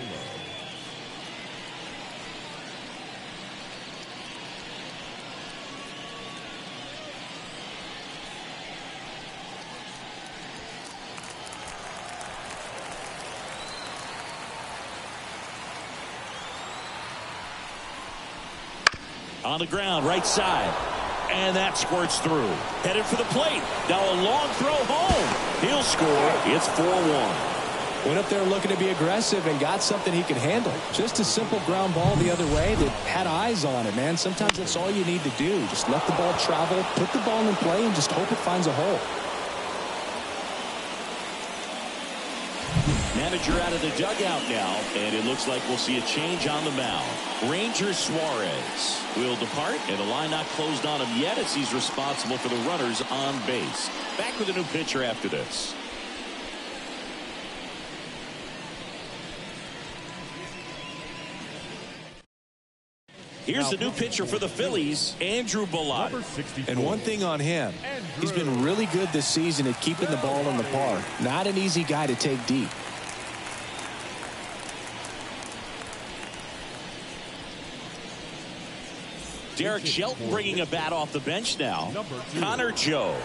On the ground, right side. And that squirts through. Headed for the plate. Now a long throw home. He'll score. It's 4-1. Went up there looking to be aggressive and got something he could handle. Just a simple ground ball the other way that had eyes on it, man. Sometimes that's all you need to do. Just let the ball travel, put the ball in play, and just hope it finds a hole. Manager out of the dugout now, and it looks like we'll see a change on the mound. Ranger Suarez will depart, and the line not closed on him yet as he's responsible for the runners on base. Back with a new pitcher after this. Here's the new pitcher for the Phillies, Andrew Bellatti. Number 64. And one thing on him, he's been really good this season at keeping the ball in the park. Not an easy guy to take deep. Derek Shelton bringing a bat off the bench now. Connor Joe.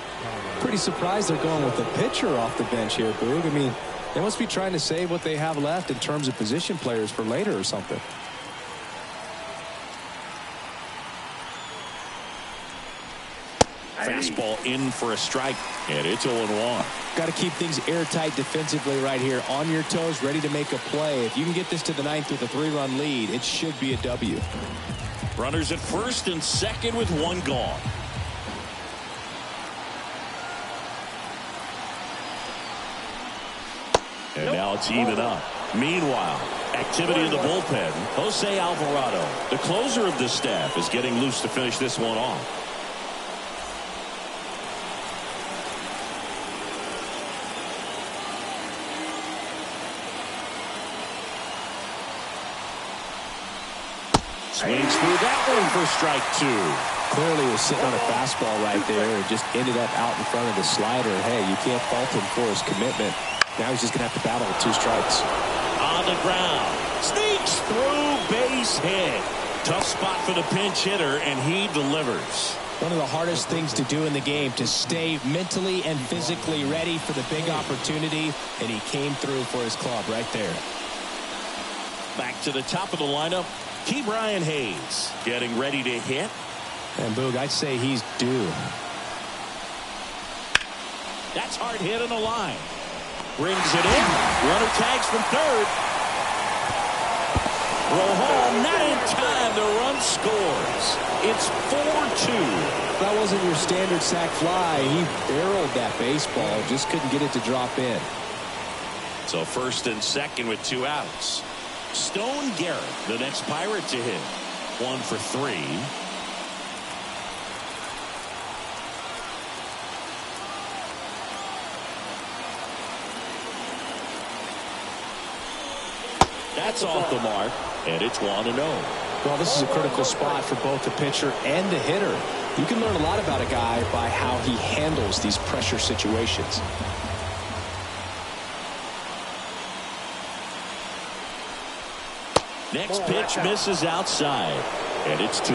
Pretty surprised they're going with the pitcher off the bench here, Boog. I mean, they must be trying to save what they have left in terms of position players for later or something. Fastball in for a strike, and it's 0-1. Got to keep things airtight defensively right here. On your toes, ready to make a play. If you can get this to the ninth with a 3-run lead, it should be a W. Runners at first and second with 1 gone. And now it's even up. Meanwhile, activity in the bullpen. Jose Alvarado, the closer of this staff, is getting loose to finish this one off. Swings through that one for strike 2. Clearly was sitting on a fastball right there and just ended up out in front of the slider. Hey, you can't fault him for his commitment. Now he's just going to have to battle with 2 strikes. On the ground. Sneaks through, base hit. Tough spot for the pinch hitter, and he delivers. One of the hardest things to do in the game, to stay mentally and physically ready for the big opportunity, and he came through for his club right there. Back to the top of the lineup. Key Brian Hayes getting ready to hit. And Boog, I'd say he's due. That's hard hit on the line. Brings it in. Runner tags from third. Throw home, not in time. The run scores. It's 4-2. That wasn't your standard sac fly. He barreled that baseball, just couldn't get it to drop in. So first and second with 2 outs. Stone Garrett, the next Pirate to hit. 1 for 3. That's off the mark, and it's 1-0. Well, this is a critical spot for both the pitcher and the hitter. You can learn a lot about a guy by how he handles these pressure situations. Next pitch misses outside, and it's 2-0.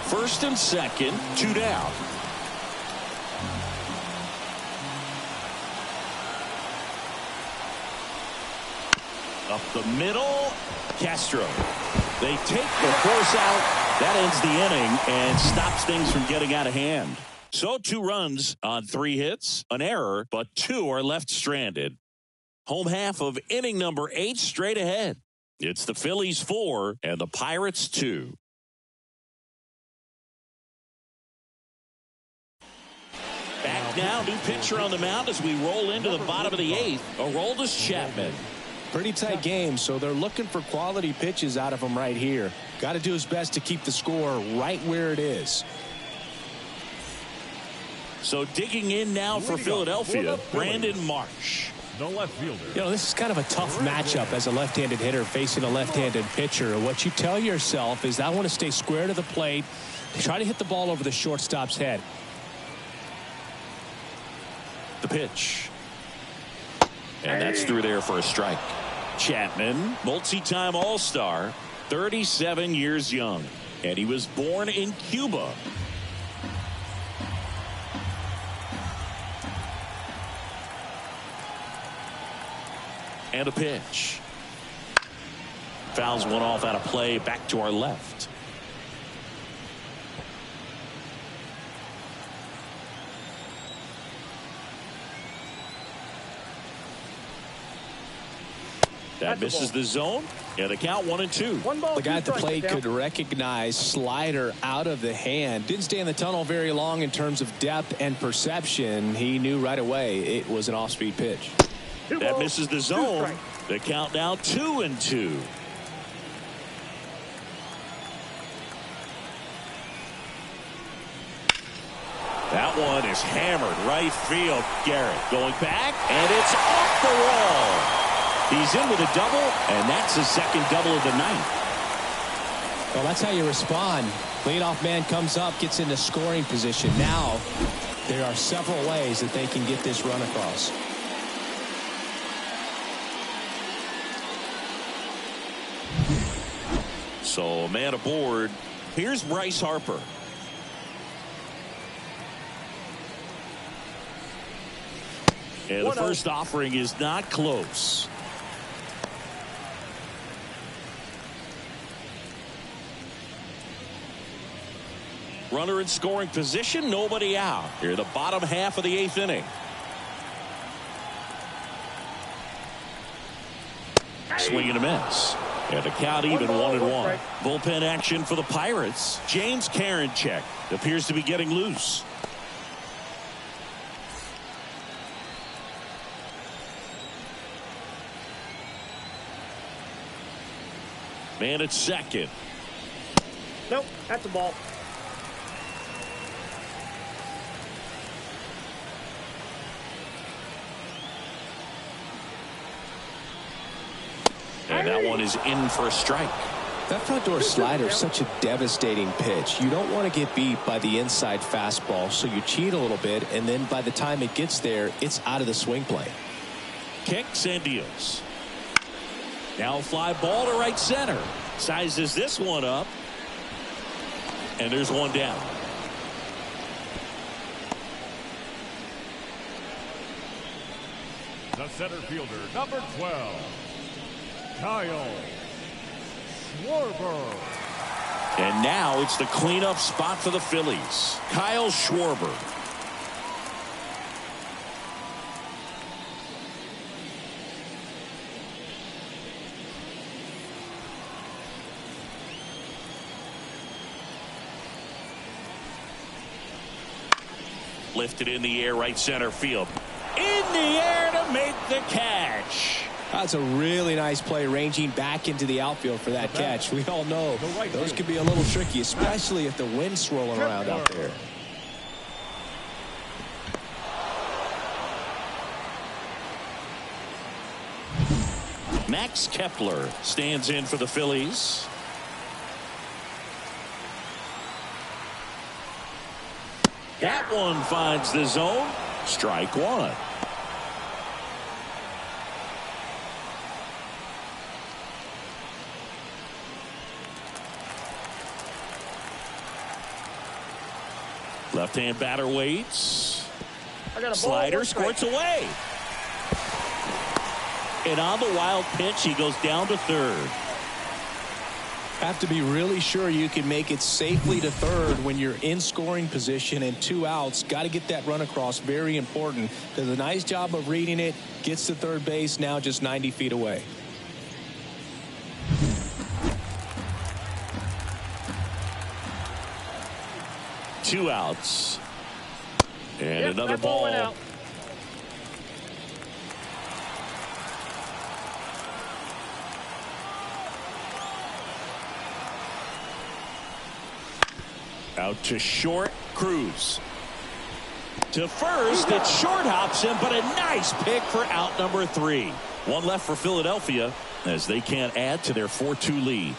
First and second, 2 down. Up the middle, Castro. They take the force out. That ends the inning and stops things from getting out of hand. So 2 runs on 3 hits, an error, but 2 are left stranded. Home half of inning number 8 straight ahead. It's the Phillies 4 and the Pirates 2. Back now, new pitcher on the mound as we roll into the bottom of the 8th. Aroldis Chapman. Pretty tight game, so they're looking for quality pitches out of him right here. Got to do his best to keep the score right where it is. So digging in now for Philadelphia, Brandon Marsh. The left fielder. You know, this is kind of a tough matchup as a left-handed hitter facing a left-handed pitcher. What you tell yourself is, I want to stay square to the plate, try to hit the ball over the shortstop's head. The pitch. And that's through there for a strike. Chapman, multi-time All-Star, 37 years young. And he was born in Cuba. And a pitch. Fouls one off out of play, back to our left. That misses the zone. Yeah, the count 1-2. The guy at the plate could recognize slider out of the hand. Didn't stay in the tunnel very long in terms of depth and perception. He knew right away it was an off-speed pitch. That misses the zone. The count now 2-2. That one is hammered right field. Garrett going back, and it's off the wall. He's in with a double, and that's his second double of the night. Well, that's how you respond. Leadoff man comes up, gets into scoring position. Now, there are several ways that they can get this run across. So, man aboard. Here's Bryce Harper. And the first offering is not close. Runner in scoring position, nobody out. Here the bottom half of the 8th inning. Swing and a miss. And the count even 1-1. Bullpen action for the Pirates. James Karinchak appears to be getting loose. Man at second. Nope, that's a ball. And that one is in for a strike. That front door slider is such a devastating pitch. You don't want to get beat by the inside fastball, so you cheat a little bit, and then by the time it gets there, it's out of the swing plane. Kicks and deals. Now fly ball to right center. Sizes this one up. And there's one down. The center fielder, number 12, Kyle Schwarber. And now it's the cleanup spot for the Phillies. Kyle Schwarber. Lifted in the air, right center field. In the air to make the catch. That's a really nice play, ranging back into the outfield for that catch. We all know those could be a little tricky, especially if the wind's swirling around out there. Max Kepler stands in for the Phillies. That one finds the zone. Strike one. Left-hand batter waits. Slider squirts away. And on the wild pitch, he goes down to third. Have to be really sure you can make it safely to third when you're in scoring position and 2 outs. Got to get that run across. Very important. Does a nice job of reading it. Gets to third base, now just 90 feet away. Two outs. And another ball. Went out. Out to short, Cruz. To first, it short hops him, but a nice pick for out number 3. One left for Philadelphia as they can't add to their 4-2 lead.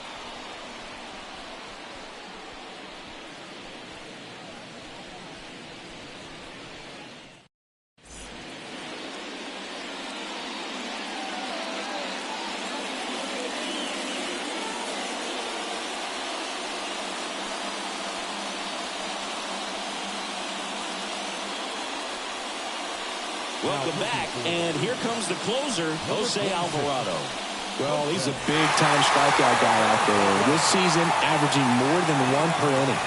Welcome back, and here comes the closer, Jose Alvarado. Well, he's a big-time strikeout guy out there. This season, averaging more than 1 per inning.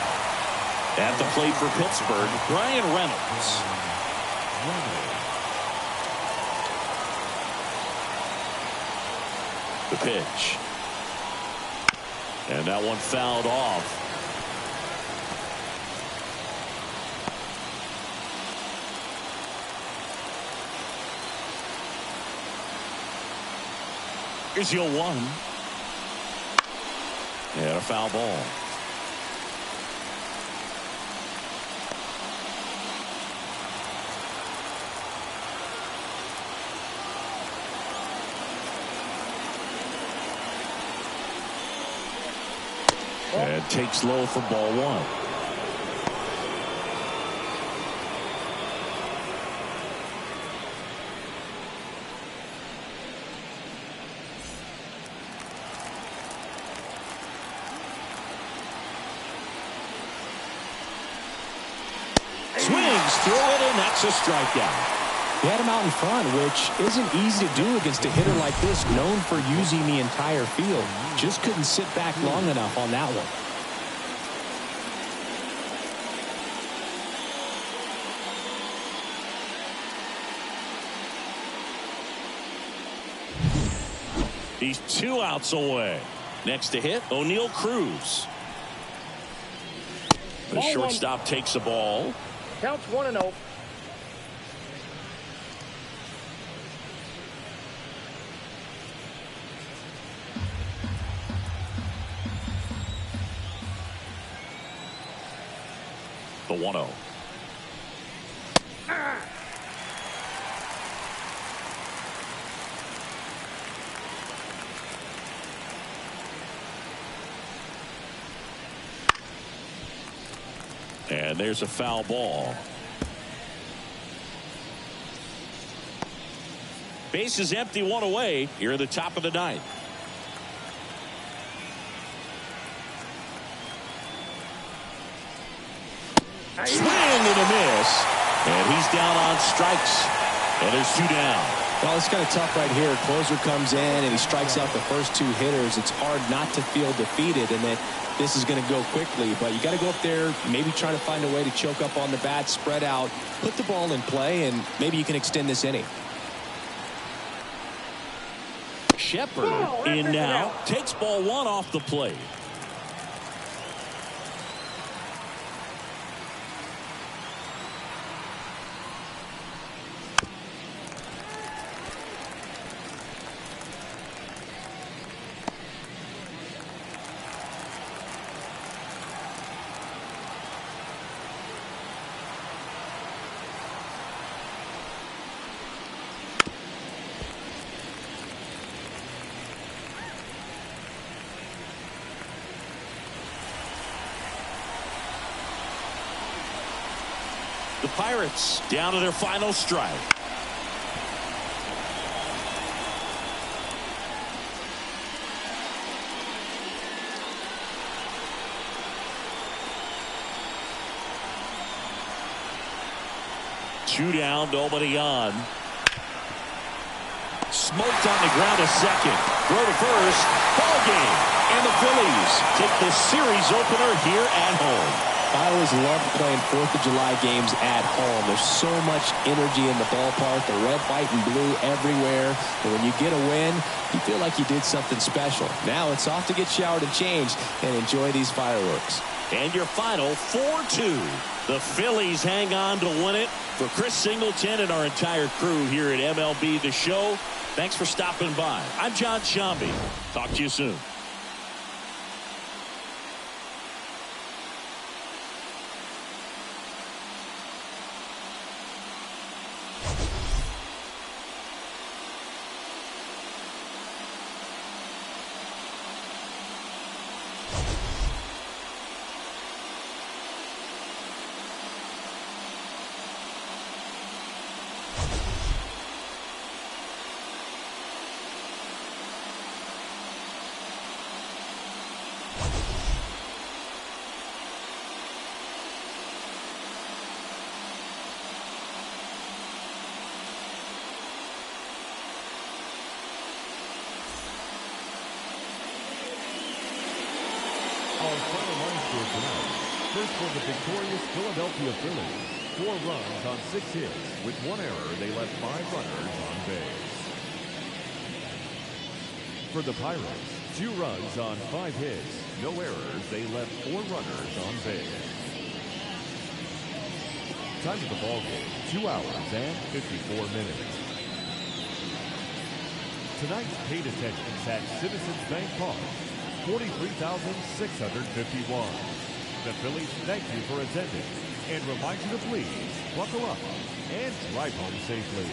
At the plate for Pittsburgh, Brian Reynolds. The pitch. And that one fouled off. Here's your 1. And a foul ball. And takes low for ball 1. Swings through it, and that's a strikeout. He had him out in front, which isn't easy to do against a hitter like this, known for using the entire field. Just couldn't sit back long enough on that one. He's 2 outs away. Next to hit, O'Neal Cruz. The shortstop takes the ball. Counts 1-0. The 1-0. And there's a foul ball. Base is empty, 1 away here at the top of the 9th. Swing and a miss. And he's down on strikes. And there's 2 down. Well, it's kind of tough right here. Closer comes in and he strikes out the first 2 hitters. It's hard not to feel defeated and that this is going to go quickly. But you got to go up there, maybe try to find a way to choke up on the bat, spread out, put the ball in play, and maybe you can extend this inning. Shepard in now. Takes ball 1 off the plate. The Pirates down to their final strike. Two down, nobody on. smoked on the ground to second. Throw to first. Ball game. And the Phillies take the series opener here at home. I always loved playing 4th of July games at home. There's so much energy in the ballpark, the red, white, and blue everywhere. And when you get a win, you feel like you did something special. Now it's off to get showered and changed and enjoy these fireworks. And your final 4-2. The Phillies hang on to win it. For Chris Singleton and our entire crew here at MLB The Show, thanks for stopping by. I'm John Shambi. Talk to you soon. Our final line score tonight. First for the victorious Philadelphia Phillies. 4 runs on 6 hits. With 1 error, they left 5 runners on base. For the Pirates, 2 runs on 5 hits. No errors, they left 4 runners on base. Time of the ball game, 2 hours and 54 minutes. Tonight's paid attendance at Citizens Bank Park, 43,651. The Phillies thank you for attending and remind you to please buckle up and drive home safely.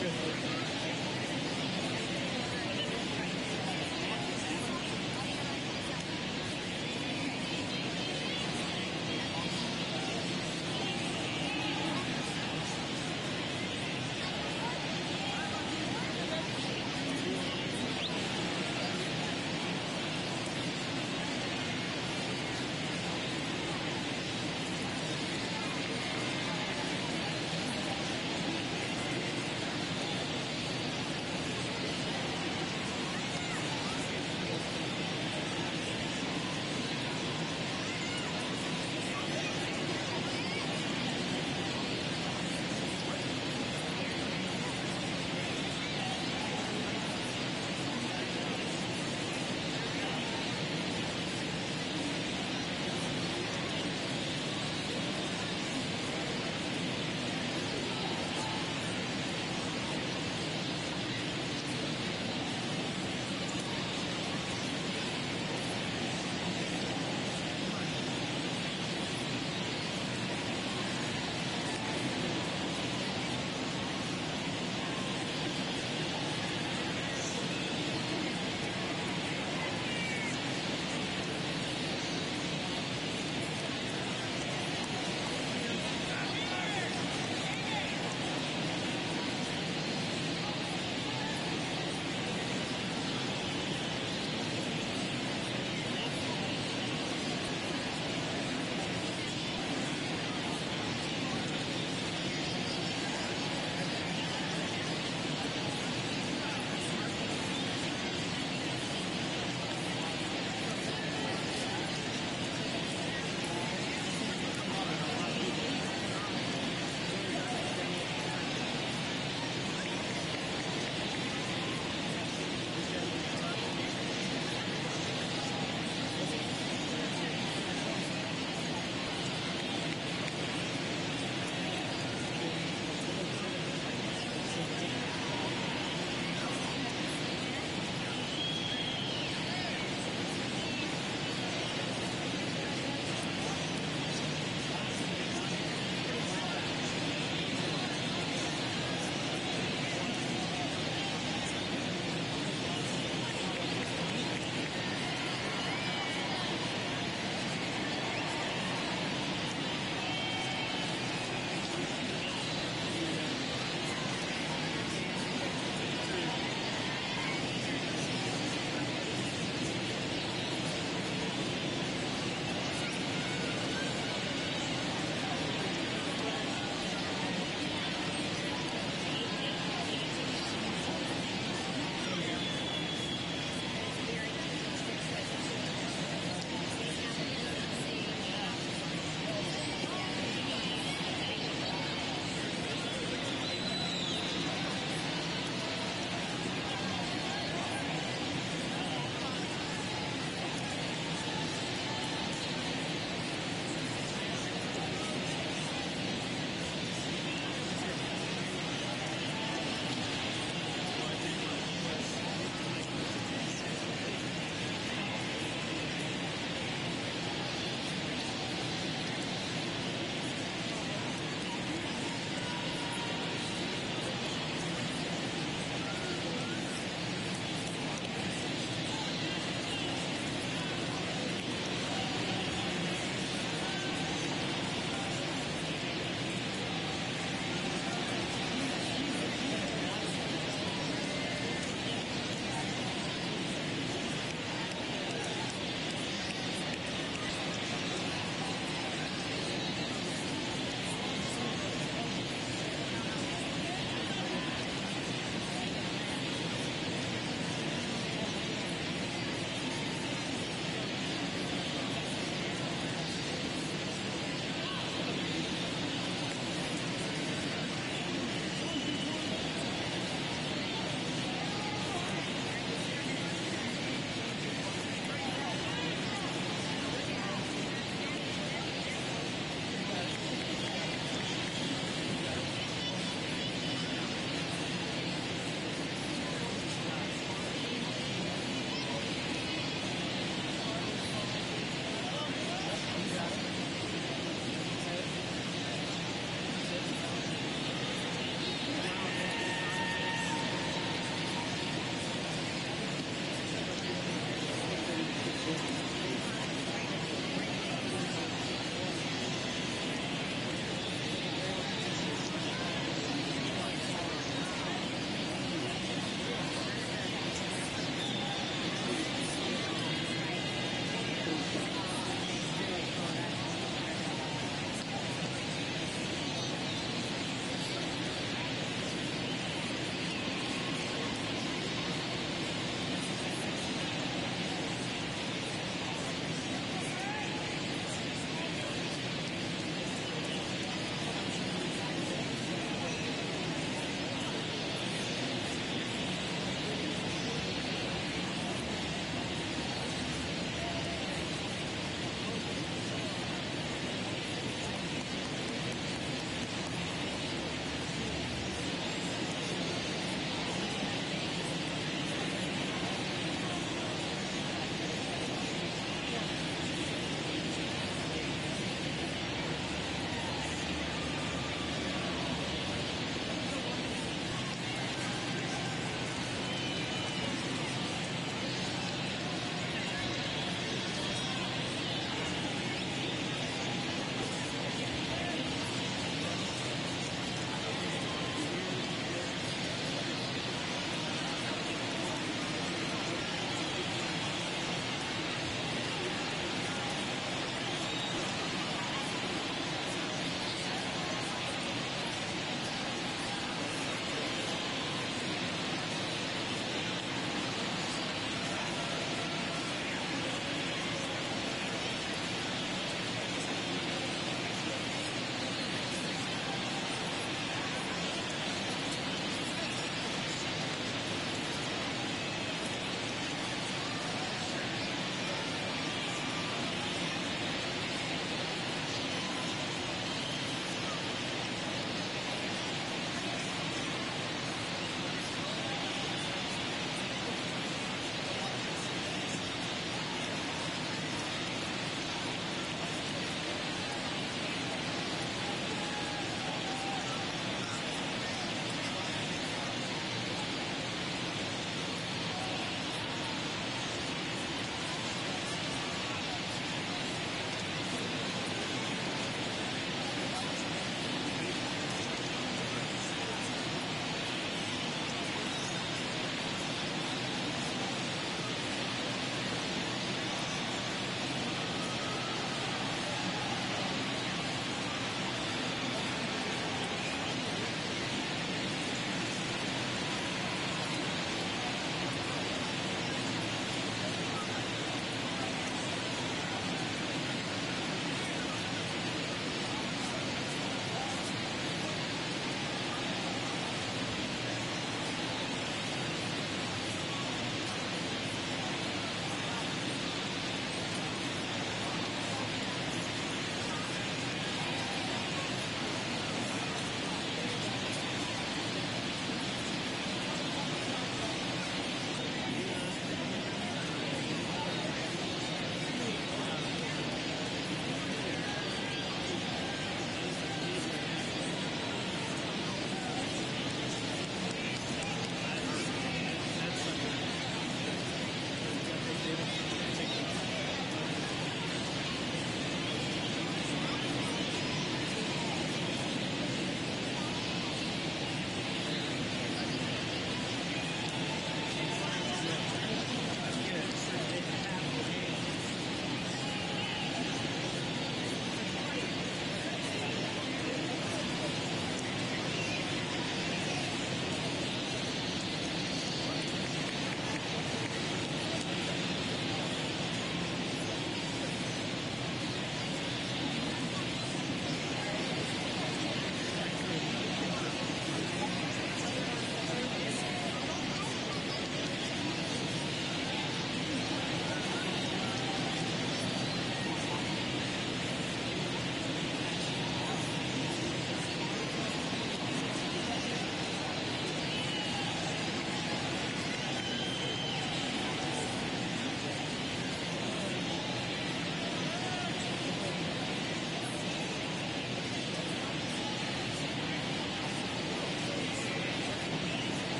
Pittsburgh.